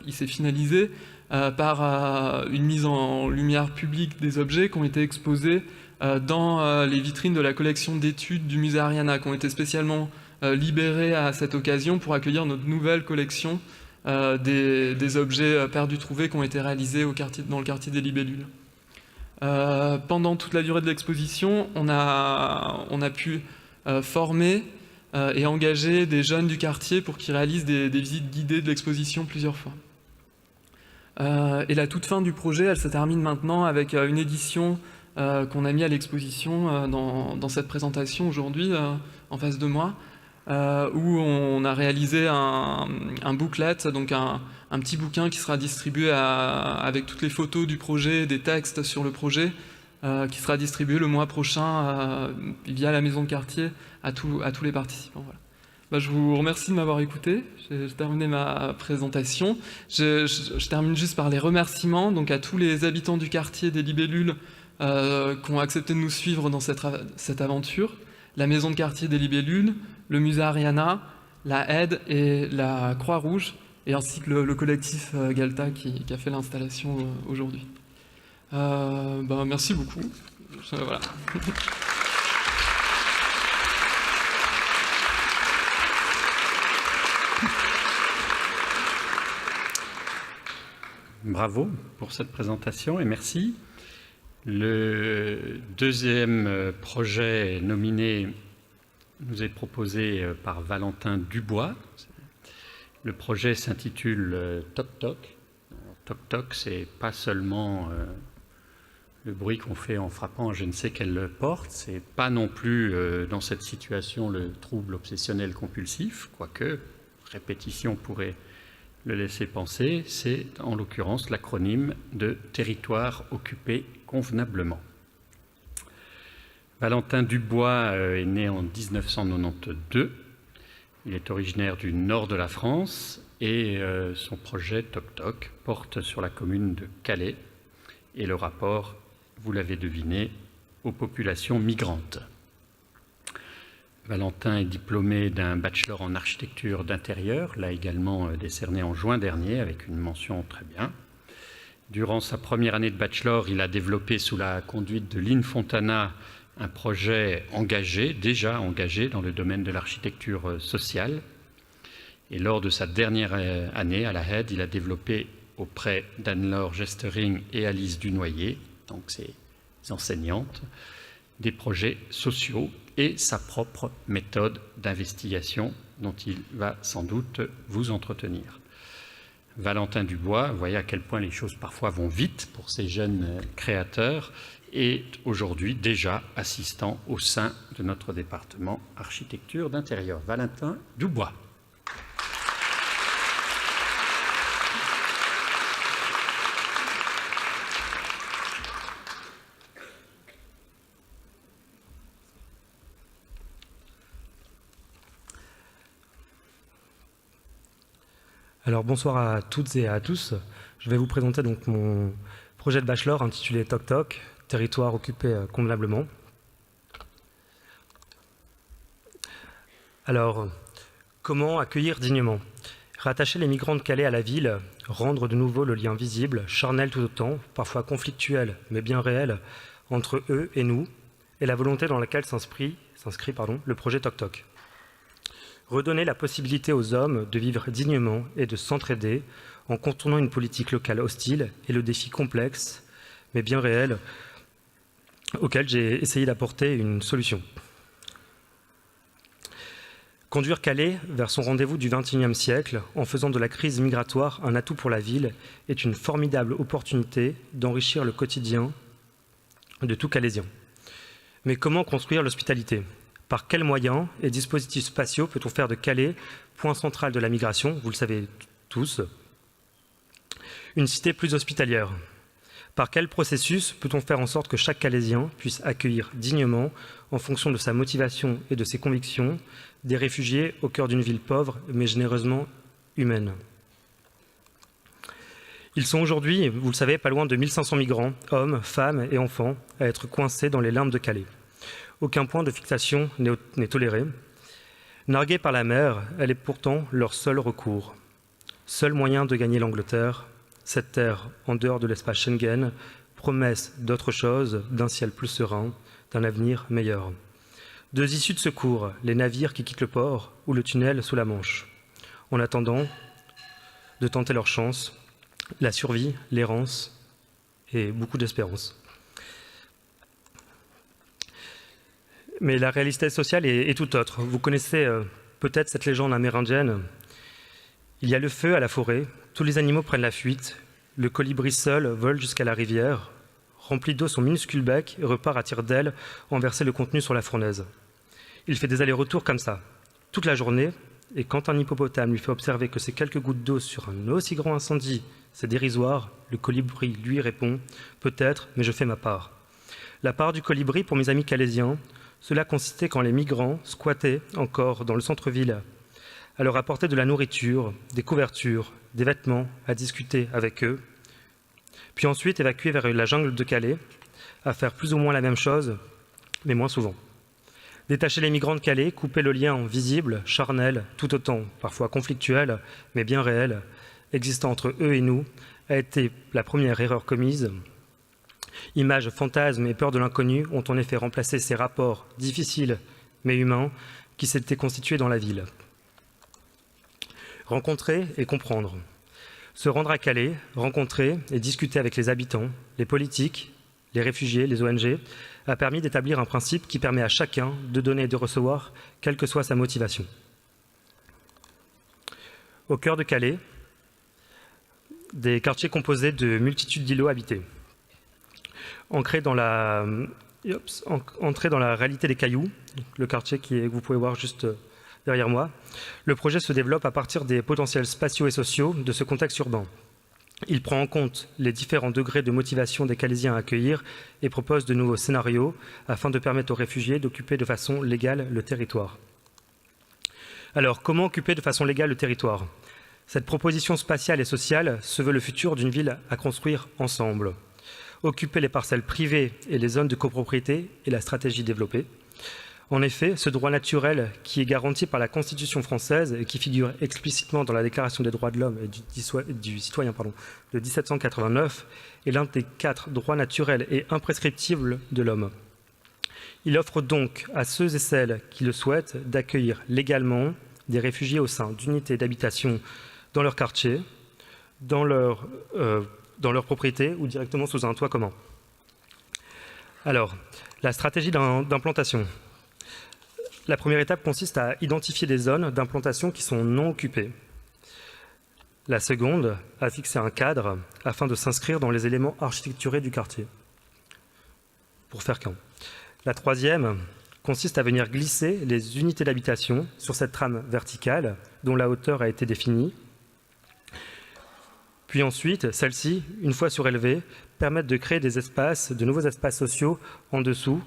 il s'est finalisé par une mise en lumière publique des objets qui ont été exposés dans les vitrines de la collection d'études du musée Ariana, qui ont été spécialement libérées à cette occasion pour accueillir notre nouvelle collection des objets perdus trouvés qui ont été réalisés dans le quartier des Libellules. Pendant toute la durée de l'exposition, on a pu former et engager des jeunes du quartier pour qu'ils réalisent des visites guidées de l'exposition plusieurs fois. Et la toute fin du projet, elle se termine maintenant avec une édition qu'on a mis à l'exposition dans cette présentation aujourd'hui, en face de moi, où on a réalisé un booklet, donc un petit bouquin qui sera distribué avec toutes les photos du projet, des textes sur le projet, qui sera distribué le mois prochain via la maison de quartier à tous les participants. Voilà. Je vous remercie de m'avoir écouté. J'ai terminé ma présentation. Je termine juste par les remerciements donc à tous les habitants du quartier des Libellules qui ont accepté de nous suivre dans cette aventure. La maison de quartier des Libellules, le musée Ariana, la aide et la Croix-Rouge, et ainsi que le collectif Galta qui a fait l'installation aujourd'hui. Merci beaucoup. Voilà. Bravo pour cette présentation et merci. Le deuxième projet nominé nous est proposé par Valentin Dubois. Le projet s'intitule Toc Toc. Toc Toc, c'est pas seulement le bruit qu'on fait en frappant je ne sais quelle porte, c'est pas non plus dans cette situation le trouble obsessionnel compulsif, quoique répétition pourrait le laisser penser, c'est en l'occurrence l'acronyme de Territoire occupé convenablement. Valentin Dubois est né en 1992. Il est originaire du nord de la France et son projet Toc Toc porte sur la commune de Calais et le rapport, vous l'avez deviné, aux populations migrantes. Valentin est diplômé d'un bachelor en architecture d'intérieur, là également décerné en juin dernier avec une mention très bien. Durant sa première année de bachelor, il a développé sous la conduite de Lynn Fontana un projet déjà engagé dans le domaine de l'architecture sociale. Et lors de sa dernière année à la HED, il a développé auprès d'Anne-Laure Gestering et Alice Dunoyer, donc ses enseignantes, des projets sociaux et sa propre méthode d'investigation dont il va sans doute vous entretenir. Valentin Dubois, vous voyez à quel point les choses parfois vont vite pour ces jeunes créateurs, est aujourd'hui déjà assistant au sein de notre département architecture d'intérieur. Valentin Dubois. Alors bonsoir à toutes et à tous. Je vais vous présenter donc mon projet de bachelor intitulé Toc Toc, territoire occupé convenablement. Alors, comment accueillir dignement? Rattacher les migrants de Calais à la ville, rendre de nouveau le lien visible, charnel tout autant, parfois conflictuel, mais bien réel, entre eux et nous, et la volonté dans laquelle s'inscrit le projet Toc Toc. Redonner la possibilité aux hommes de vivre dignement et de s'entraider en contournant une politique locale hostile et le défi complexe, mais bien réel, auquel j'ai essayé d'apporter une solution. Conduire Calais vers son rendez-vous du XXIe siècle en faisant de la crise migratoire un atout pour la ville est une formidable opportunité d'enrichir le quotidien de tout Calaisien. Mais comment construire l'hospitalité ? Par quels moyens et dispositifs spatiaux peut-on faire de Calais, point central de la migration, vous le savez tous, une cité plus hospitalière? Par quel processus peut-on faire en sorte que chaque Calaisien puisse accueillir dignement, en fonction de sa motivation et de ses convictions, des réfugiés au cœur d'une ville pauvre mais généreusement humaine? Ils sont aujourd'hui, vous le savez, pas loin de 1500 migrants, hommes, femmes et enfants, à être coincés dans les limbes de Calais. Aucun point de fixation n'est toléré. Narguée par la mer, elle est pourtant leur seul recours. Seul moyen de gagner l'Angleterre, cette terre en dehors de l'espace Schengen, promesse d'autre chose, d'un ciel plus serein, d'un avenir meilleur. 2 issues de secours, les navires qui quittent le port ou le tunnel sous la Manche. En attendant de tenter leur chance, la survie, l'errance et beaucoup d'espérance. Mais la réalité sociale est tout autre. Vous connaissez peut-être cette légende amérindienne. Il y a le feu à la forêt, tous les animaux prennent la fuite, le colibri seul vole jusqu'à la rivière, remplit d'eau son minuscule bec et repart à tire-d'aile renverser le contenu sur la fournaise. Il fait des allers-retours comme ça, toute la journée, et quand un hippopotame lui fait observer que ces quelques gouttes d'eau sur un aussi grand incendie, c'est dérisoire, le colibri lui répond « Peut-être, mais je fais ma part ». La part du colibri, pour mes amis calaisiens, cela consistait quand les migrants squattaient encore dans le centre-ville, à leur apporter de la nourriture, des couvertures, des vêtements, à discuter avec eux, puis ensuite évacuer vers la jungle de Calais, à faire plus ou moins la même chose, mais moins souvent. Détacher les migrants de Calais, couper le lien visible, charnel, tout autant, parfois conflictuel, mais bien réel, existant entre eux et nous, a été la première erreur commise. Images, fantasmes et peur de l'inconnu ont en effet remplacé ces rapports difficiles mais humains qui s'étaient constitués dans la ville. Rencontrer et comprendre. Se rendre à Calais, rencontrer et discuter avec les habitants, les politiques, les réfugiés, les ONG, a permis d'établir un principe qui permet à chacun de donner et de recevoir, quelle que soit sa motivation. Au cœur de Calais, des quartiers composés de multitudes d'îlots habités. Entrés dans la réalité des Cailloux, le quartier que vous pouvez voir juste derrière moi, le projet se développe à partir des potentiels spatiaux et sociaux de ce contexte urbain. Il prend en compte les différents degrés de motivation des Calaisiens à accueillir et propose de nouveaux scénarios afin de permettre aux réfugiés d'occuper de façon légale le territoire. Alors, comment occuper de façon légale le territoire ? Cette proposition spatiale et sociale se veut le futur d'une ville à construire ensemble. Occuper les parcelles privées et les zones de copropriété est la stratégie développée. En effet, ce droit naturel qui est garanti par la Constitution française et qui figure explicitement dans la Déclaration des droits de l'homme et du citoyen de 1789 est l'un des 4 droits naturels et imprescriptibles de l'homme. Il offre donc à ceux et celles qui le souhaitent d'accueillir légalement des réfugiés au sein d'unités d'habitation dans leur quartier, dans leur propriété ou directement sous un toit commun. Alors, la stratégie d'implantation. La première étape consiste à identifier des zones d'implantation qui sont non occupées. La seconde, à fixer un cadre afin de s'inscrire dans les éléments architecturés du quartier. Pour faire qu'un. La troisième consiste à venir glisser les unités d'habitation sur cette trame verticale dont la hauteur a été définie. Puis ensuite, celles-ci, une fois surélevées, permettent de créer des espaces, de nouveaux espaces sociaux en dessous.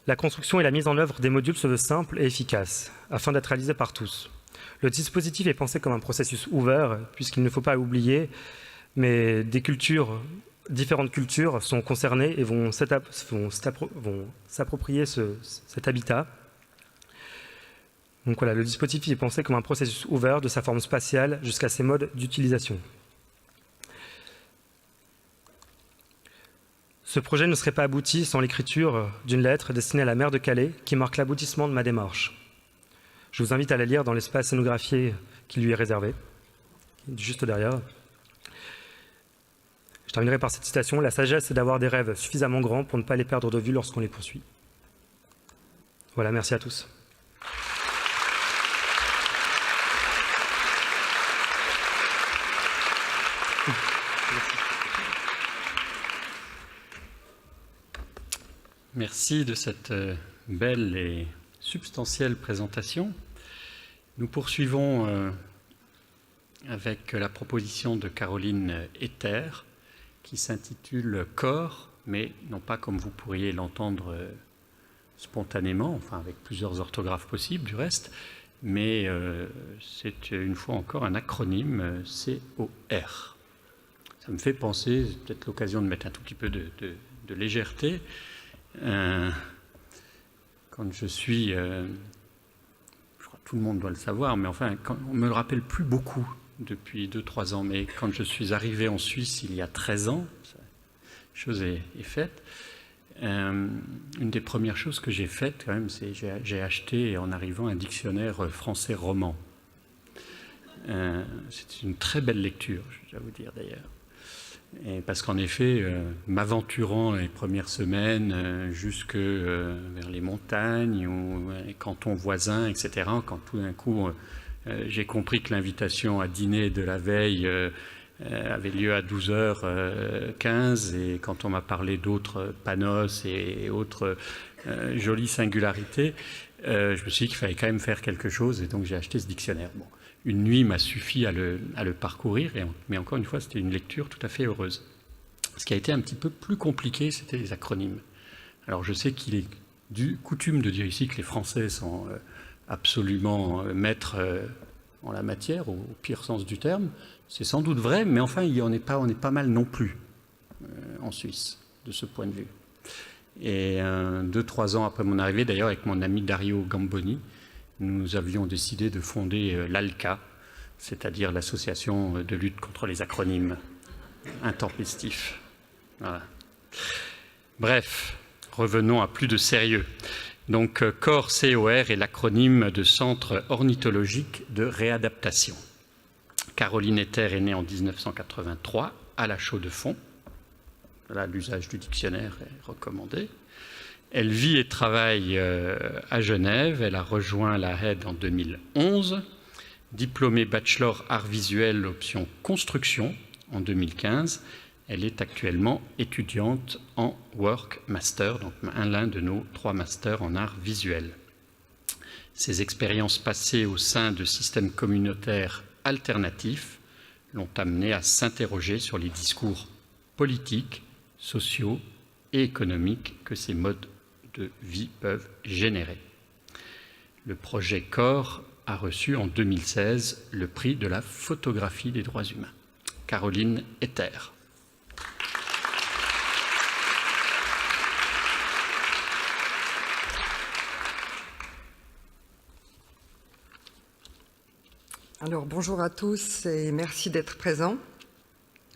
La construction et la mise en œuvre des modules se veut simple et efficace, afin d'être réalisé par tous. Le dispositif est pensé comme un processus ouvert, puisqu'il ne faut pas oublier, mais différentes cultures sont concernées et vont s'approprier cet habitat. Donc voilà, le dispositif est pensé comme un processus ouvert de sa forme spatiale jusqu'à ses modes d'utilisation. Ce projet ne serait pas abouti sans l'écriture d'une lettre destinée à la maire de Calais qui marque l'aboutissement de ma démarche. Je vous invite à la lire dans l'espace scénographié qui lui est réservé, juste derrière. Je terminerai par cette citation. La sagesse, c'est d'avoir des rêves suffisamment grands pour ne pas les perdre de vue lorsqu'on les poursuit. Voilà, merci à tous. Merci de cette belle et substantielle présentation. Nous poursuivons avec la proposition de Caroline Ether qui s'intitule « Corps », mais non pas comme vous pourriez l'entendre spontanément, enfin avec plusieurs orthographes possibles du reste, mais c'est une fois encore un acronyme COR. Ça me fait penser, c'est peut-être l'occasion de mettre un tout petit peu de légèreté. Quand je suis, je crois que tout le monde doit le savoir, mais enfin, on ne me le rappelle plus beaucoup depuis 2-3 ans, mais quand je suis arrivé en Suisse il y a 13 ans, chose est faite. Une des premières choses que j'ai faites, quand même, c'est j'ai acheté en arrivant un dictionnaire français roman. C'est une très belle lecture, je dois vous dire d'ailleurs. Et parce qu'en effet, m'aventurant les premières semaines jusque vers les montagnes ou les cantons voisins, etc., quand tout d'un coup j'ai compris que l'invitation à dîner de la veille avait lieu à 12h15, et quand on m'a parlé d'autres panos et autres jolies singularités, je me suis dit qu'il fallait quand même faire quelque chose, et donc j'ai acheté ce dictionnaire. Bon, une nuit m'a suffi à le parcourir, mais encore une fois, c'était une lecture tout à fait heureuse. Ce qui a été un petit peu plus compliqué, c'était les acronymes. Alors je sais qu'il est coutume de dire ici que les Français sont absolument maîtres en la matière, au pire sens du terme. C'est sans doute vrai, mais enfin, on est pas mal non plus en Suisse, de ce point de vue. Et 2-3 ans après mon arrivée, d'ailleurs, avec mon ami Dario Gamboni, nous avions décidé de fonder l'ALCA, c'est-à-dire l'Association de lutte contre les acronymes intempestifs. Voilà. Bref, revenons à plus de sérieux. Donc, COR est l'acronyme de Centre ornithologique de réadaptation. Caroline Ether est née en 1983 à La Chaux-de-Fonds. Là, l'usage du dictionnaire est recommandé. Elle vit et travaille à Genève. Elle a rejoint la HED en 2011. Diplômée bachelor art visuel option construction en 2015. Elle est actuellement étudiante en Work Master, donc l'un de nos 3 masters en art visuel. Ses expériences passées au sein de systèmes communautaires alternatifs l'ont amenée à s'interroger sur les discours politiques, sociaux et économiques que ces modes de vie peuvent générer. Le projet COR a reçu en 2016 le prix de la photographie des droits humains. Caroline Ether. Alors, bonjour à tous et merci d'être présents.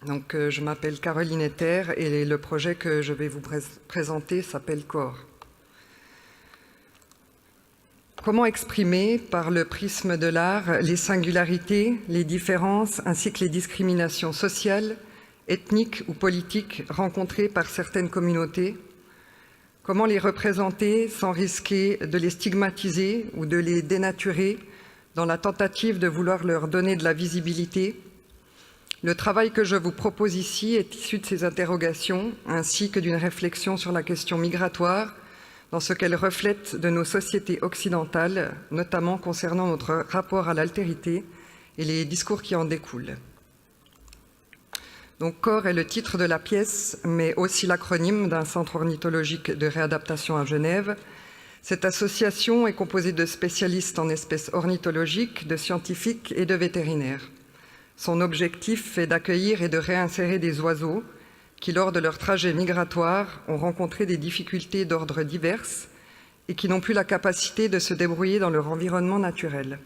Donc, je m'appelle Caroline Ether et le projet que je vais vous présenter s'appelle COR. Comment exprimer, par le prisme de l'art, les singularités, les différences ainsi que les discriminations sociales, ethniques ou politiques rencontrées par certaines communautés? Comment les représenter sans risquer de les stigmatiser ou de les dénaturer dans la tentative de vouloir leur donner de la visibilité? Le travail que je vous propose ici est issu de ces interrogations, ainsi que d'une réflexion sur la question migratoire, dans ce qu'elle reflète de nos sociétés occidentales, notamment concernant notre rapport à l'altérité et les discours qui en découlent. Donc, COR est le titre de la pièce, mais aussi l'acronyme d'un centre ornithologique de réadaptation à Genève. Cette association est composée de spécialistes en espèces ornithologiques, de scientifiques et de vétérinaires. Son objectif est d'accueillir et de réinsérer des oiseaux qui, lors de leur trajet migratoire, ont rencontré des difficultés d'ordre divers et qui n'ont plus la capacité de se débrouiller dans leur environnement naturel.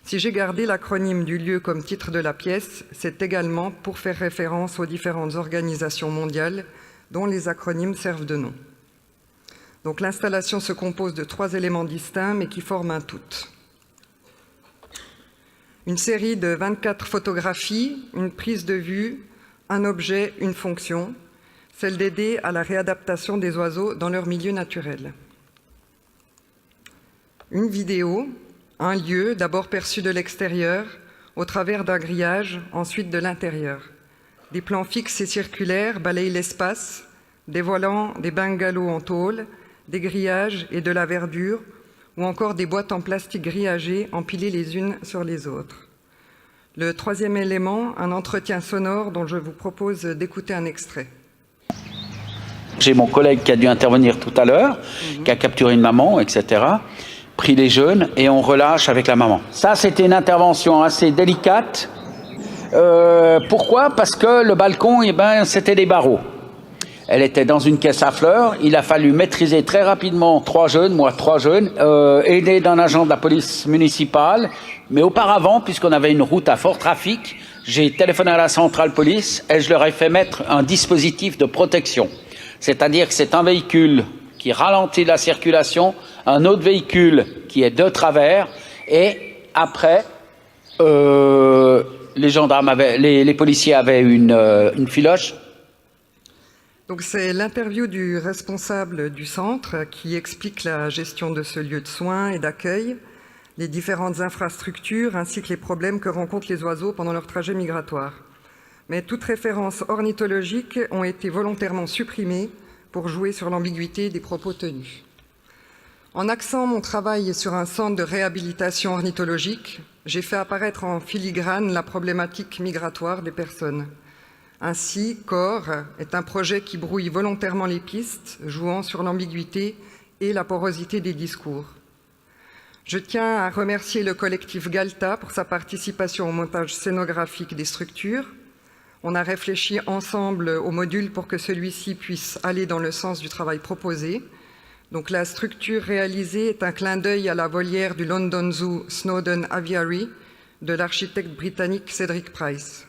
Si j'ai gardé l'acronyme du lieu comme titre de la pièce, c'est également pour faire référence aux différentes organisations mondiales dont les acronymes servent de nom. Donc l'installation se compose de 3 éléments distincts mais qui forment un tout. Une série de 24 photographies, une prise de vue, un objet, une fonction, celle d'aider à la réadaptation des oiseaux dans leur milieu naturel. Une vidéo, un lieu d'abord perçu de l'extérieur, au travers d'un grillage, ensuite de l'intérieur. Des plans fixes et circulaires balayent l'espace, dévoilant des bungalows en tôle, des grillages et de la verdure, ou encore des boîtes en plastique grillagées empilées les unes sur les autres. Le 3e élément, un entretien sonore dont je vous propose d'écouter un extrait. J'ai mon collègue qui a dû intervenir tout à l'heure, qui a capturé une maman, etc., pris les jeunes et on relâche avec la maman. Ça, c'était une intervention assez délicate. Pourquoi? Parce que le balcon, c'était des barreaux. Elle était dans une caisse à fleurs. Il a fallu maîtriser très rapidement 3 jeunes, aider d'un agent de la police municipale. Mais auparavant, puisqu'on avait une route à fort trafic, j'ai téléphoné à la centrale police et je leur ai fait mettre un dispositif de protection. C'est-à-dire que c'est un véhicule qui ralentit la circulation, un autre véhicule qui est de travers, et après, les policiers avaient une filoche. Donc c'est l'interview du responsable du centre qui explique la gestion de ce lieu de soins et d'accueil, les différentes infrastructures ainsi que les problèmes que rencontrent les oiseaux pendant leur trajet migratoire. Mais toutes références ornithologiques ont été volontairement supprimées pour jouer sur l'ambiguïté des propos tenus. En axant mon travail sur un centre de réhabilitation ornithologique, j'ai fait apparaître en filigrane la problématique migratoire des personnes. Ainsi, CORE est un projet qui brouille volontairement les pistes, jouant sur l'ambiguïté et la porosité des discours. Je tiens à remercier le collectif Galta pour sa participation au montage scénographique des structures. On a réfléchi ensemble au module pour que celui-ci puisse aller dans le sens du travail proposé. Donc la structure réalisée est un clin d'œil à la volière du London Zoo Snowdon Aviary de l'architecte britannique Cedric Price.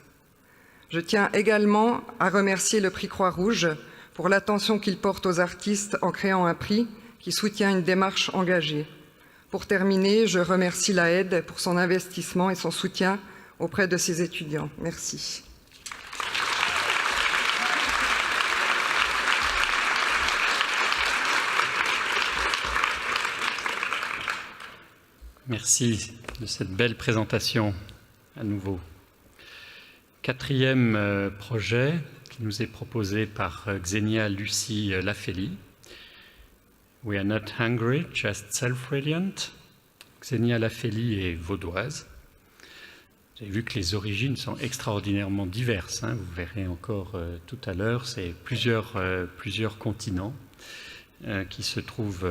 Je tiens également à remercier le prix Croix-Rouge pour l'attention qu'il porte aux artistes en créant un prix qui soutient une démarche engagée. Pour terminer, je remercie l'AED pour son investissement et son soutien auprès de ses étudiants. Merci. Merci de cette belle présentation à nouveau. Quatrième projet qui nous est proposé par Xenia Lucie Lafeli. We are not hungry, just self-reliant. Xenia Lafeli est vaudoise. Vous avez vu que les origines sont extraordinairement diverses. Hein. Vous verrez encore tout à l'heure, c'est plusieurs continents qui se trouvent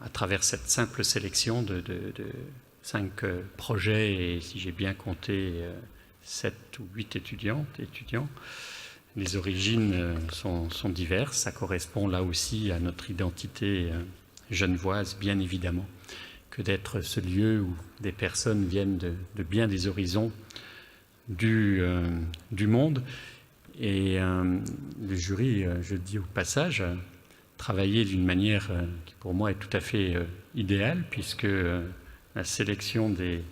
à travers cette simple sélection de 5 projets et, si j'ai bien compté, 7 ou 8 étudiants. Les origines sont diverses. Ça correspond là aussi à notre identité genevoise, bien évidemment, que d'être ce lieu où des personnes viennent de bien des horizons du monde. Et le jury, je le dis au passage, travaillé d'une manière qui pour moi est tout à fait idéale, puisque la sélection des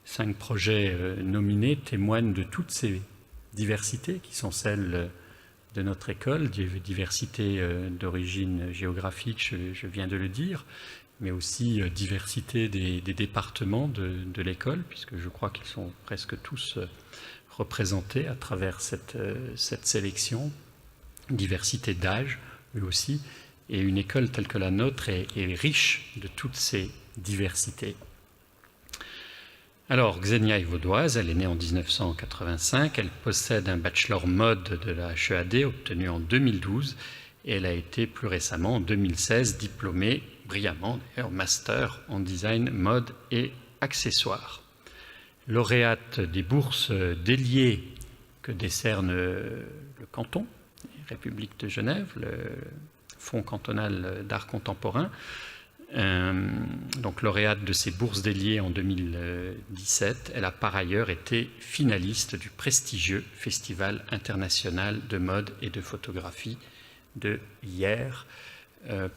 5 projets nominés témoigne de toutes ces diversités qui sont celles de notre école, diversité d'origine géographique, je viens de le dire, mais aussi diversité des départements de l'école, puisque je crois qu'ils sont presque tous représentés à travers cette sélection, diversité d'âge, mais aussi, et une école telle que la nôtre est riche de toutes ces diversités. Alors, Xenia est vaudoise, elle est née en 1985, elle possède un bachelor mode de la HEAD obtenu en 2012 et elle a été plus récemment, en 2016, diplômée brillamment, d'ailleurs, master en design, mode et accessoires. Lauréate des bourses déliées que décerne le canton, République de Genève, le Fonds cantonal d'art contemporain, donc lauréate de ces bourses déliées en 2017, elle a par ailleurs été finaliste du prestigieux Festival international de mode et de photographie de Hyères,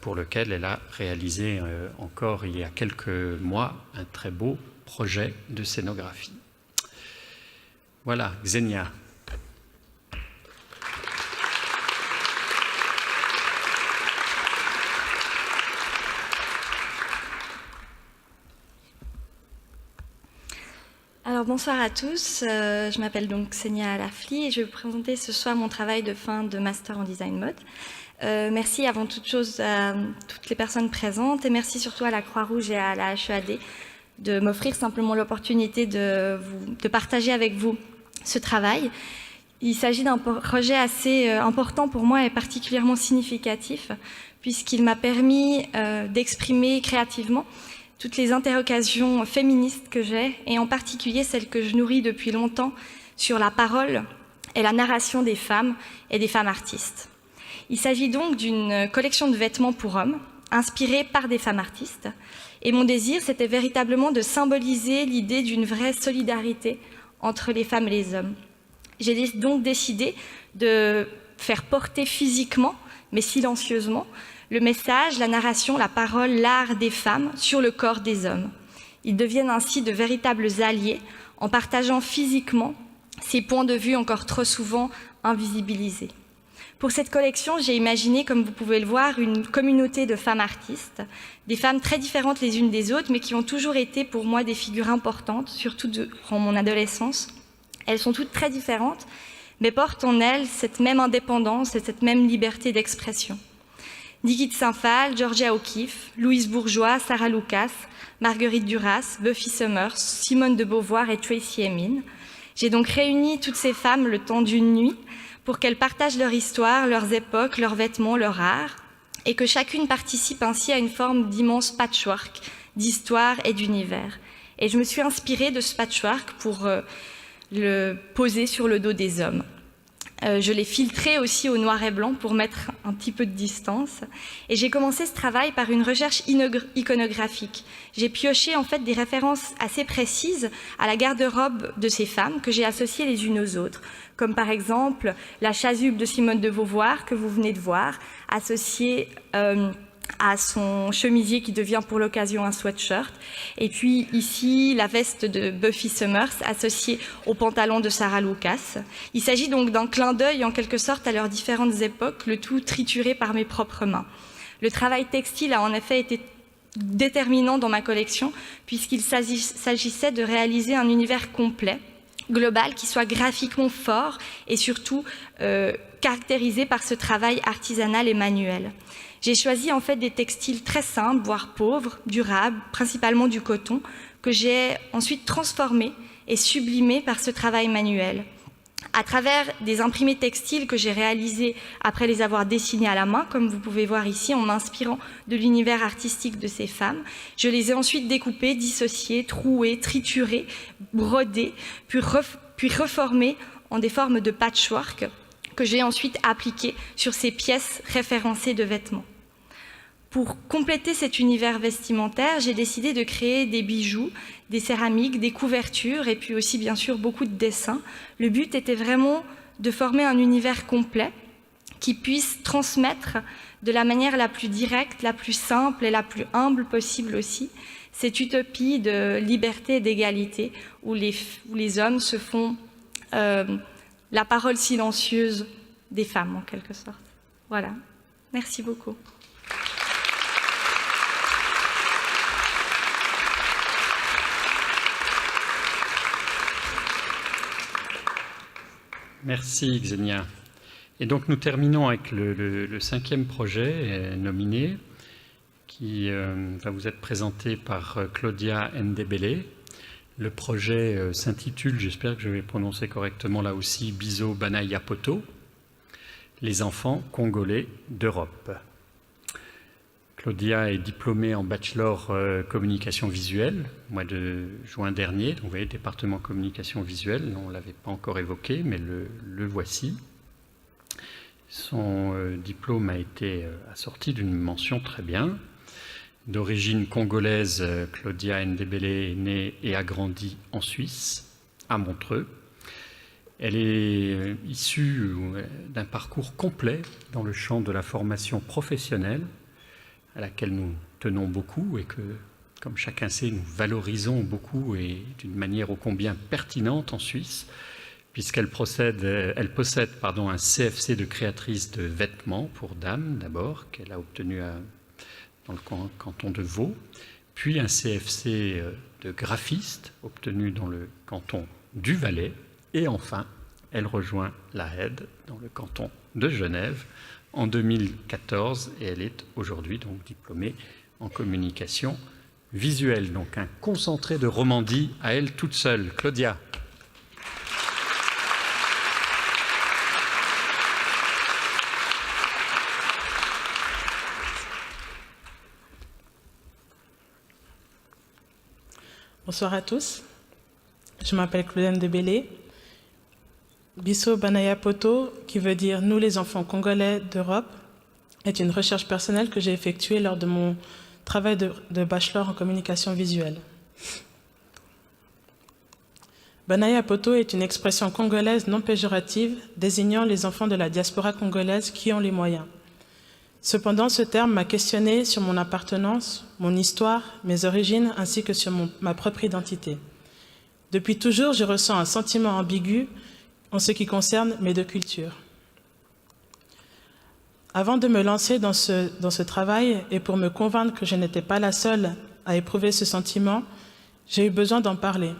pour lequel elle a réalisé encore il y a quelques mois un très beau projet de scénographie. Voilà, Xenia. Alors bonsoir à tous, je m'appelle donc Xenia Lafeli et je vais vous présenter ce soir mon travail de fin de master en design mode. Merci avant toute chose à toutes les personnes présentes et merci surtout à la Croix-Rouge et à la HEAD de m'offrir simplement l'opportunité de partager avec vous ce travail. Il s'agit d'un projet assez important pour moi et particulièrement significatif puisqu'il m'a permis d'exprimer créativement toutes les interrogations féministes que j'ai, et en particulier celles que je nourris depuis longtemps sur la parole et la narration des femmes et des femmes artistes. Il s'agit donc d'une collection de vêtements pour hommes, inspirée par des femmes artistes, et mon désir, c'était véritablement de symboliser l'idée d'une vraie solidarité entre les femmes et les hommes. J'ai donc décidé de faire porter physiquement, mais silencieusement, le message, la narration, la parole, l'art des femmes sur le corps des hommes. Ils deviennent ainsi de véritables alliés en partageant physiquement ces points de vue encore trop souvent invisibilisés. Pour cette collection, j'ai imaginé, comme vous pouvez le voir, une communauté de femmes artistes, des femmes très différentes les unes des autres, mais qui ont toujours été pour moi des figures importantes, surtout durant mon adolescence. Elles sont toutes très différentes, mais portent en elles cette même indépendance et cette même liberté d'expression. Nikki de Saint-Phal, Georgia O'Keeffe, Louise Bourgeois, Sarah Lucas, Marguerite Duras, Buffy Summers, Simone de Beauvoir et Tracy Emin. J'ai donc réuni toutes ces femmes le temps d'une nuit pour qu'elles partagent leur histoire, leurs époques, leurs vêtements, leur art, et que chacune participe ainsi à une forme d'immense patchwork d'histoire et d'univers. Et je me suis inspirée de ce patchwork pour le poser sur le dos des hommes. Je l'ai filtré aussi au noir et blanc pour mettre un petit peu de distance. Et j'ai commencé ce travail par une recherche iconographique. J'ai pioché en fait des références assez précises à la garde-robe de ces femmes que j'ai associées les unes aux autres, comme par exemple la chasuble de Simone de Beauvoir que vous venez de voir, associée à son chemisier qui devient pour l'occasion un sweatshirt. Et puis ici, la veste de Buffy Summers associée au pantalon de Sarah Lucas. Il s'agit donc d'un clin d'œil en quelque sorte à leurs différentes époques, le tout trituré par mes propres mains. Le travail textile a en effet été déterminant dans ma collection puisqu'il s'agissait de réaliser un univers complet, global, qui soit graphiquement fort et surtout caractérisé par ce travail artisanal et manuel. J'ai choisi en fait des textiles très simples, voire pauvres, durables, principalement du coton, que j'ai ensuite transformés et sublimés par ce travail manuel. À travers des imprimés textiles que j'ai réalisés après les avoir dessinés à la main, comme vous pouvez voir ici, en m'inspirant de l'univers artistique de ces femmes, je les ai ensuite découpés, dissociés, troués, triturés, brodés, puis reformés en des formes de patchwork que j'ai ensuite appliquées sur ces pièces référencées de vêtements. Pour compléter cet univers vestimentaire, j'ai décidé de créer des bijoux, des céramiques, des couvertures et puis aussi bien sûr beaucoup de dessins. Le but était vraiment de former un univers complet qui puisse transmettre de la manière la plus directe, la plus simple et la plus humble possible aussi cette utopie de liberté et d'égalité où les hommes se font la parole silencieuse des femmes en quelque sorte. Voilà, merci beaucoup. Merci Xenia. Et donc nous terminons avec le cinquième projet nominé qui va vous être présenté par Claudia Ndebele. Le projet s'intitule, j'espère que je vais prononcer correctement là aussi, Biso Banaya Poto, les enfants congolais d'Europe. Claudia est diplômée en bachelor communication visuelle au mois de juin dernier. Donc vous voyez, département communication visuelle, on ne l'avait pas encore évoqué, mais le voici. Son diplôme a été assorti d'une mention très bien. D'origine congolaise, Claudia Ndebele est née et a grandi en Suisse, à Montreux. Elle est issue d'un parcours complet dans le champ de la formation professionnelle, à laquelle nous tenons beaucoup et que, comme chacun sait, nous valorisons beaucoup et d'une manière ô combien pertinente en Suisse, puisqu'elle possède un CFC de créatrice de vêtements pour dames d'abord, qu'elle a obtenu dans le canton de Vaud, puis un CFC de graphiste obtenu dans le canton du Valais, et enfin, elle rejoint l'AED dans le canton de Genève en 2014 et elle est aujourd'hui donc diplômée en communication visuelle. Donc un concentré de Romandie à elle toute seule. Claudia. Bonsoir à tous. Je m'appelle Claudia Ndebele. Biso Banaya Poto, qui veut dire « Nous les enfants congolais d'Europe », est une recherche personnelle que j'ai effectuée lors de mon travail de bachelor en communication visuelle. Banaya Poto est une expression congolaise non péjorative désignant les enfants de la diaspora congolaise qui ont les moyens. Cependant, ce terme m'a questionné sur mon appartenance, mon histoire, mes origines, ainsi que sur ma propre identité. Depuis toujours, je ressens un sentiment ambigu en ce qui concerne mes deux cultures. Avant de me lancer dans ce travail, et pour me convaincre que je n'étais pas la seule à éprouver ce sentiment, j'ai eu besoin d'en parler.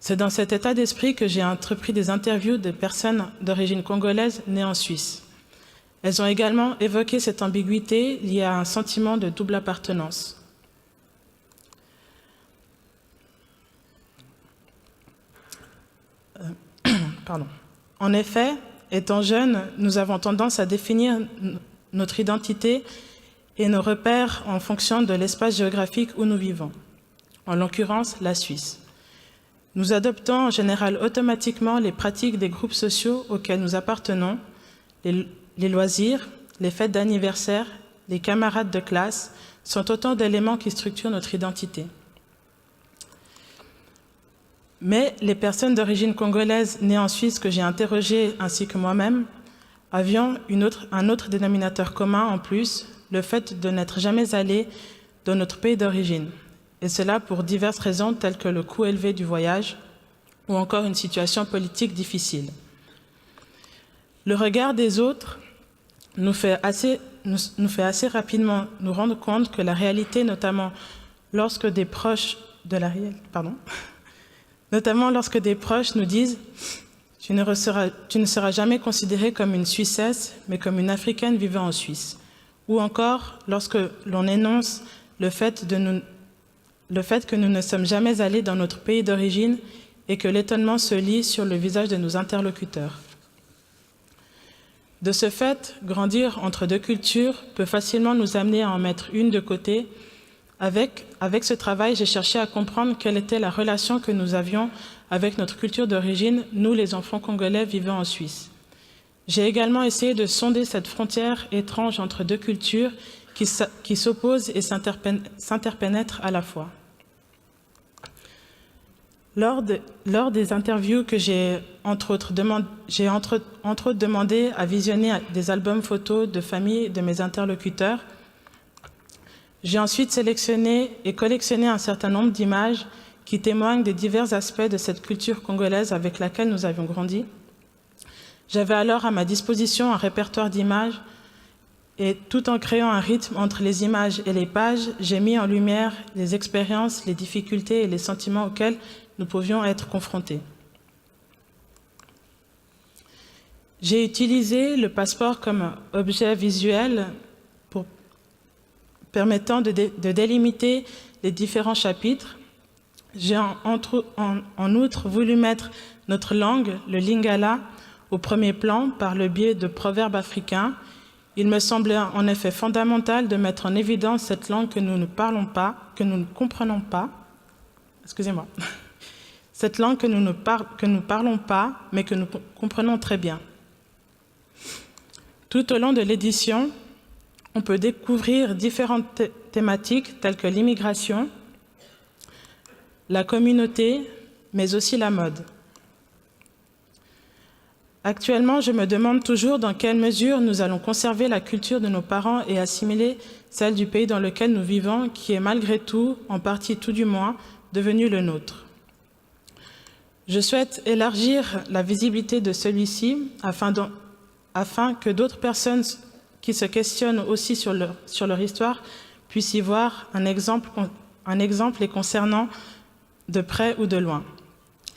C'est dans cet état d'esprit que j'ai entrepris des interviews de personnes d'origine congolaise nées en Suisse. Elles ont également évoqué cette ambiguïté liée à un sentiment de double appartenance. En effet, étant jeunes, nous avons tendance à définir notre identité et nos repères en fonction de l'espace géographique où nous vivons, en l'occurrence la Suisse. Nous adoptons en général automatiquement les pratiques des groupes sociaux auxquels nous appartenons, les loisirs, les fêtes d'anniversaire, les camarades de classe sont autant d'éléments qui structurent notre identité. Mais les personnes d'origine congolaise nées en Suisse que j'ai interrogées ainsi que moi-même avions un autre dénominateur commun en plus, le fait de n'être jamais allés dans notre pays d'origine. Et cela pour diverses raisons telles que le coût élevé du voyage ou encore une situation politique difficile. Le regard des autres nous fait assez rapidement nous rendre compte que la réalité, notamment lorsque des proches nous disent « tu ne seras jamais considérée comme une Suissesse, mais comme une Africaine vivant en Suisse ». Ou encore lorsque l'on énonce le fait que nous ne sommes jamais allés dans notre pays d'origine et que l'étonnement se lit sur le visage de nos interlocuteurs. De ce fait, grandir entre deux cultures peut facilement nous amener à en mettre une de côté. Avec ce travail, j'ai cherché à comprendre quelle était la relation que nous avions avec notre culture d'origine, nous les enfants congolais vivant en Suisse. J'ai également essayé de sonder cette frontière étrange entre deux cultures qui s'opposent et s'interpénètrent à la fois. Lors des interviews que j'ai entre autres demandé à visionner des albums photos de famille de mes interlocuteurs, j'ai ensuite sélectionné et collectionné un certain nombre d'images qui témoignent des divers aspects de cette culture congolaise avec laquelle nous avions grandi. J'avais alors à ma disposition un répertoire d'images et tout en créant un rythme entre les images et les pages, j'ai mis en lumière les expériences, les difficultés et les sentiments auxquels nous pouvions être confrontés. J'ai utilisé le passeport comme objet visuel permettant de délimiter les différents chapitres. J'ai en outre voulu mettre notre langue, le lingala, au premier plan par le biais de proverbes africains. Il me semblait en effet fondamental de mettre en évidence cette langue que nous ne parlons pas, que nous ne comprenons pas. Excusez-moi. Cette langue que nous ne parlons pas, mais que nous comprenons très bien. Tout au long de l'édition, on peut découvrir différentes thématiques telles que l'immigration, la communauté, mais aussi la mode. Actuellement, je me demande toujours dans quelle mesure nous allons conserver la culture de nos parents et assimiler celle du pays dans lequel nous vivons, qui est malgré tout, en partie tout du moins, devenu le nôtre. Je souhaite élargir la visibilité de celui-ci afin que d'autres personnes qui se questionnent aussi sur leur histoire puissent y voir un exemple les concernant de près ou de loin.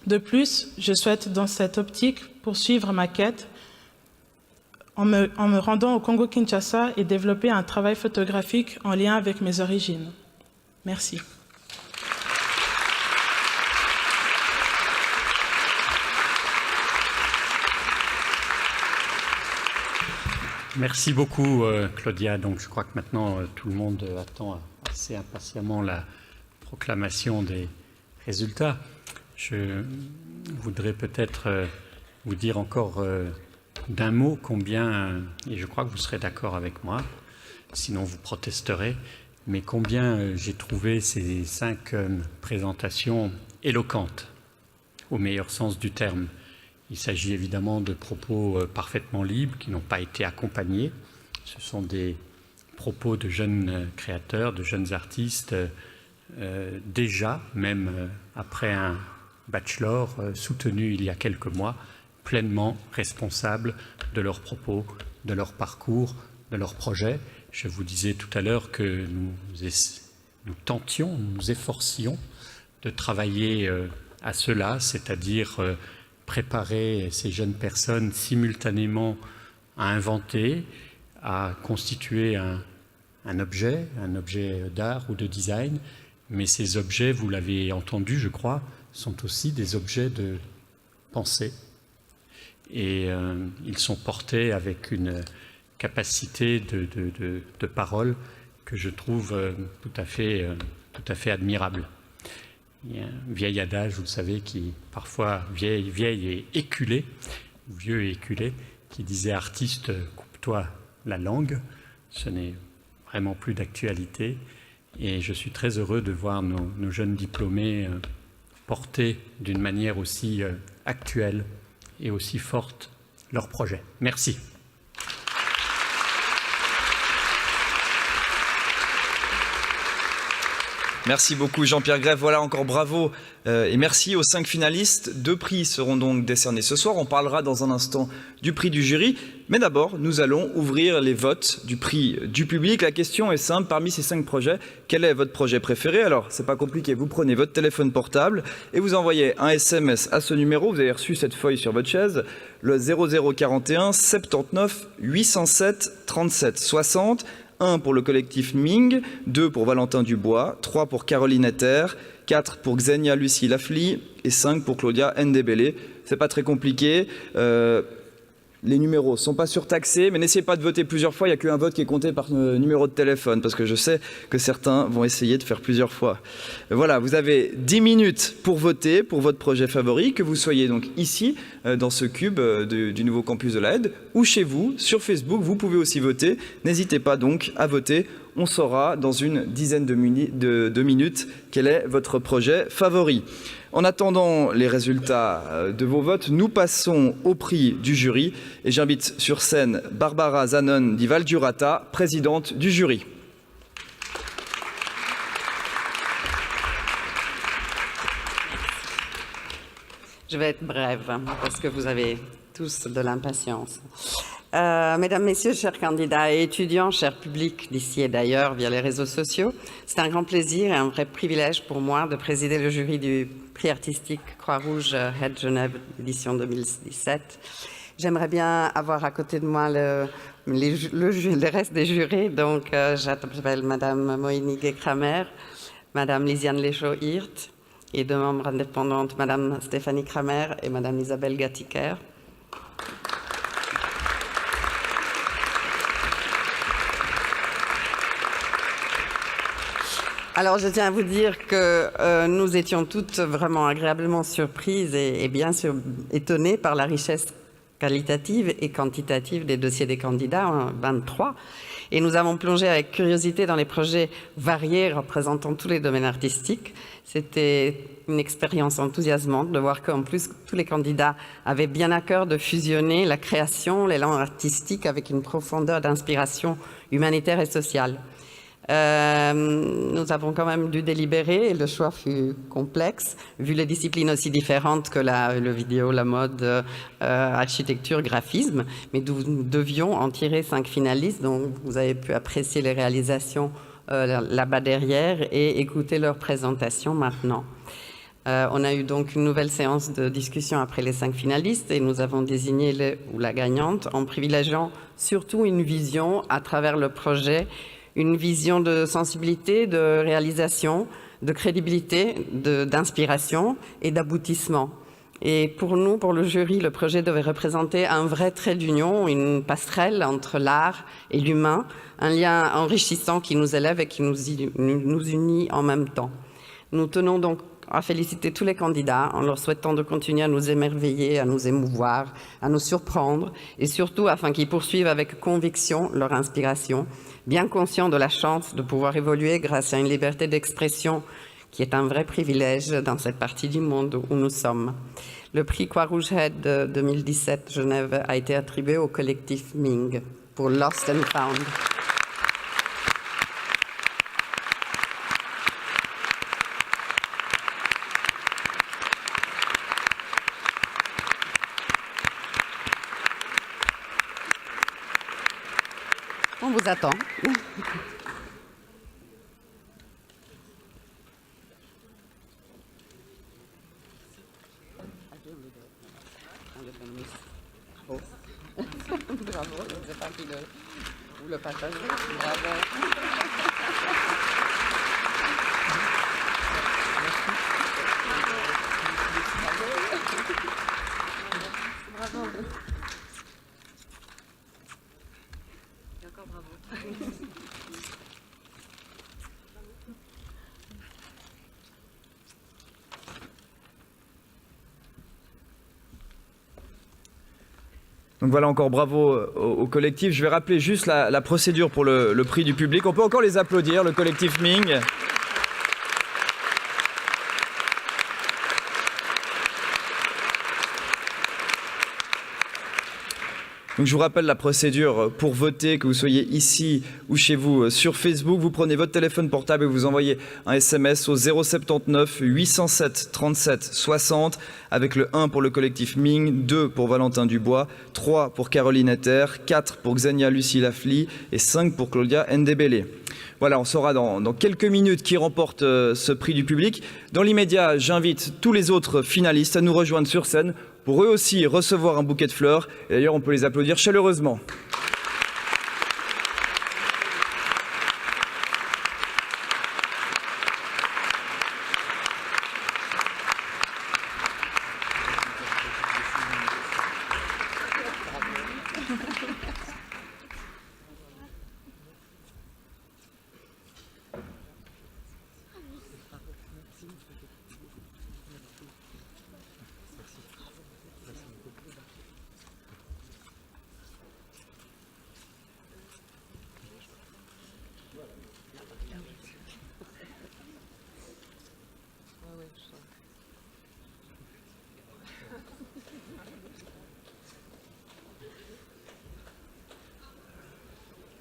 De plus, je souhaite dans cette optique poursuivre ma quête en me rendant au Congo-Kinshasa et développer un travail photographique en lien avec mes origines. Merci. Merci beaucoup, Claudia. Donc, je crois que maintenant, tout le monde attend assez impatiemment la proclamation des résultats. Je voudrais peut-être vous dire encore d'un mot combien, et je crois que vous serez d'accord avec moi, sinon vous protesterez, mais combien j'ai trouvé ces 5 présentations éloquentes. au meilleur sens du terme. Il s'agit évidemment de propos parfaitement libres qui n'ont pas été accompagnés. Ce sont des propos de jeunes créateurs, de jeunes artistes, déjà, même après un bachelor soutenu il y a quelques mois, pleinement responsables de leurs propos, de leur parcours, de leurs projets. Je vous disais tout à l'heure que nous tentions, nous efforcions de travailler à cela, c'est-à-dire préparer ces jeunes personnes simultanément à inventer, à constituer un objet d'art ou de design, mais ces objets, vous l'avez entendu, je crois, sont aussi des objets de pensée. Et ils sont portés avec une capacité de parole que je trouve tout à fait admirable. Il y a un vieil adage, vous le savez, qui parfois vieil et éculé, vieux et éculé, qui disait « Artiste, coupe-toi la langue ». Ce n'est vraiment plus d'actualité. Et je suis très heureux de voir nos jeunes diplômés porter d'une manière aussi actuelle et aussi forte leur projet. Merci. Merci beaucoup Jean-Pierre Greff. Voilà, encore bravo et merci aux 5 finalistes. 2 prix seront donc décernés ce soir. On parlera dans un instant du prix du jury. Mais d'abord, nous allons ouvrir les votes du prix du public. La question est simple. Parmi ces 5 projets, quel est votre projet préféré? Alors, c'est pas compliqué. Vous prenez votre téléphone portable et vous envoyez un SMS à ce numéro. Vous avez reçu cette feuille sur votre chaise. Le 0041 79 807 37 60. 1 pour le collectif Ming, 2 pour Valentin Dubois, 3 pour Caroline Etter, 4 pour Xenia Lucie Lafli et 5 pour Claudia Ndebele. C'est pas très compliqué. Les numéros ne sont pas surtaxés, mais n'essayez pas de voter plusieurs fois. Il n'y a qu'un vote qui est compté par numéro de téléphone, parce que je sais que certains vont essayer de faire plusieurs fois. Voilà, vous avez 10 minutes pour voter pour votre projet favori, que vous soyez donc ici, dans ce cube du nouveau campus de la Haide, ou chez vous, sur Facebook, vous pouvez aussi voter. N'hésitez pas donc à voter. On saura dans une dizaine de minutes quel est votre projet favori. En attendant les résultats de vos votes, nous passons au prix du jury et j'invite sur scène Barbara Zanon di Valgiurata, présidente du jury. Je vais être brève parce que vous avez tous de l'impatience. Mesdames, Messieurs, chers candidats et étudiants, chers publics d'ici et d'ailleurs via les réseaux sociaux, c'est un grand plaisir et un vrai privilège pour moi de présider le jury du prix artistique Croix-Rouge Head Genève édition 2017. J'aimerais bien avoir à côté de moi le reste des jurés, donc j'appelle Madame Moïni Kramer, Madame Lisiane Lechaud-Hirt et deux membres indépendantes, Madame Stéphanie Kramer et Madame Isabelle Gattiker. Alors, je tiens à vous dire que nous étions toutes vraiment agréablement surprises et bien sûr étonnées par la richesse qualitative et quantitative des dossiers des candidats, 23. Et nous avons plongé avec curiosité dans les projets variés représentant tous les domaines artistiques. C'était une expérience enthousiasmante de voir qu'en plus, tous les candidats avaient bien à cœur de fusionner la création, l'élan artistique avec une profondeur d'inspiration humanitaire et sociale. Nous avons quand même dû délibérer et le choix fut complexe, vu les disciplines aussi différentes que le vidéo, la mode, architecture, graphisme. Mais nous devions en tirer 5 finalistes, donc vous avez pu apprécier les réalisations là-bas derrière et écouter leurs présentations maintenant. On a eu donc une nouvelle séance de discussion après les 5 finalistes et nous avons désigné le ou la gagnante en privilégiant surtout une vision à travers le projet, une vision de sensibilité, de réalisation, de crédibilité, d'inspiration et d'aboutissement. Et pour nous, pour le jury, le projet devait représenter un vrai trait d'union, une passerelle entre l'art et l'humain, un lien enrichissant qui nous élève et qui nous unit en même temps. Nous tenons donc à féliciter tous les candidats en leur souhaitant de continuer à nous émerveiller, à nous émouvoir, à nous surprendre et surtout afin qu'ils poursuivent avec conviction leur inspiration, bien conscients de la chance de pouvoir évoluer grâce à une liberté d'expression qui est un vrai privilège dans cette partie du monde où nous sommes. Le prix Croix-Rouge-Head 2017 Genève a été attribué au collectif Ming pour Lost and Found. On vous attend. Bravo, je ne sais pas qui vous le partagez. Bravo. Bravo. Et encore bravo. Donc voilà, encore bravo au collectif. Je vais rappeler juste la procédure pour le prix du public. On peut encore les applaudir, le collectif Ming. Donc je vous rappelle la procédure pour voter, que vous soyez ici ou chez vous sur Facebook. Vous prenez votre téléphone portable et vous envoyez un SMS au 079 807 37 60 avec le 1 pour le collectif Ming, 2 pour Valentin Dubois, 3 pour Caroline Etter, 4 pour Xenia Lucie Lafly et 5 pour Claudia Ndebele. Voilà, on saura dans quelques minutes qui remporte ce prix du public. Dans l'immédiat, j'invite tous les autres finalistes à nous rejoindre sur scène pour eux aussi recevoir un bouquet de fleurs. Et d'ailleurs, on peut les applaudir chaleureusement.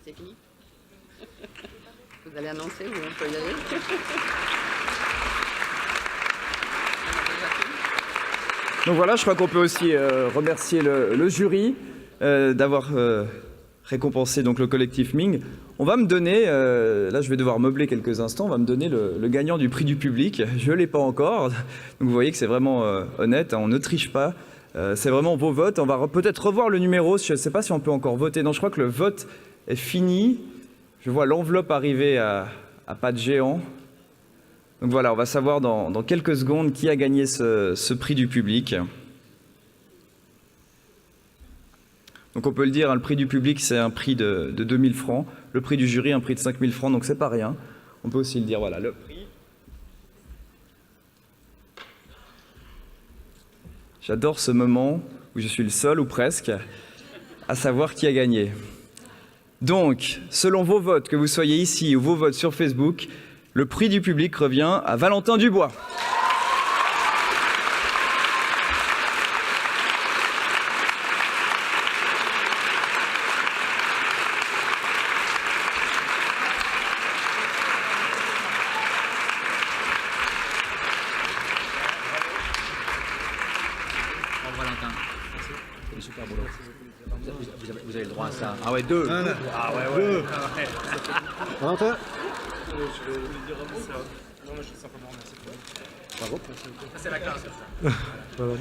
C'est fini? Vous allez annoncer ou on peut y aller? Donc voilà, je crois qu'on peut aussi remercier le jury d'avoir récompensé donc le collectif Ming. On va me donner, là je vais devoir meubler quelques instants, on va me donner le gagnant du prix du public. Je ne l'ai pas encore, donc vous voyez que c'est vraiment honnête, hein, on ne triche pas. C'est vraiment vos votes. On va peut-être revoir le numéro, je ne sais pas si on peut encore voter. Non, je crois que le vote est fini. Je vois l'enveloppe arriver à pas de géant. Donc voilà, on va savoir dans quelques secondes qui a gagné ce prix du public. Donc on peut le dire, hein, le prix du public, c'est un prix de 2000 francs. Le prix du jury, un prix de 5000 francs, donc c'est pas rien. On peut aussi le dire, voilà, le prix. J'adore ce moment où je suis le seul, ou presque, à savoir qui a gagné. Donc, selon vos votes, que vous soyez ici ou vos votes sur Facebook, le prix du public revient à Valentin Dubois. Vous avez le droit à ça. Ah ouais, 2. Ah ouais, ouais. Valentin. Bravo. C'est la classe. Voilà.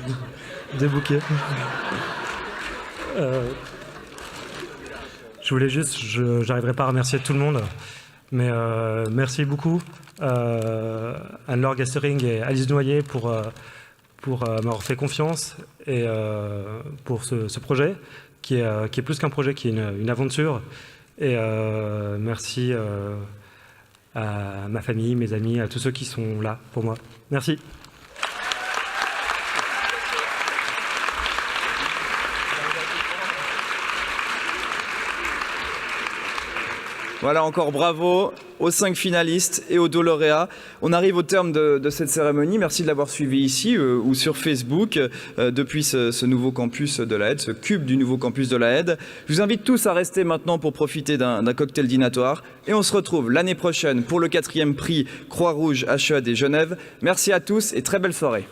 Des bouquets. Je voulais juste, j'arriverai pas à remercier tout le monde, mais merci beaucoup Anne-Laure Gastering et Alice Noyer pour m'avoir fait confiance et pour ce projet qui est plus qu'un projet, qui est une aventure. Et merci à ma famille, mes amis, à tous ceux qui sont là pour moi. Merci. Voilà, encore bravo aux 5 finalistes et aux 2 lauréats. On arrive au terme de cette cérémonie. Merci de l'avoir suivi ici ou sur Facebook depuis ce nouveau campus de la Haide, ce cube du nouveau campus de la Haide. Je vous invite tous à rester maintenant pour profiter d'un cocktail dînatoire. Et on se retrouve l'année prochaine pour le 4e prix Croix-Rouge HEA des Genève. Merci à tous et très belle soirée.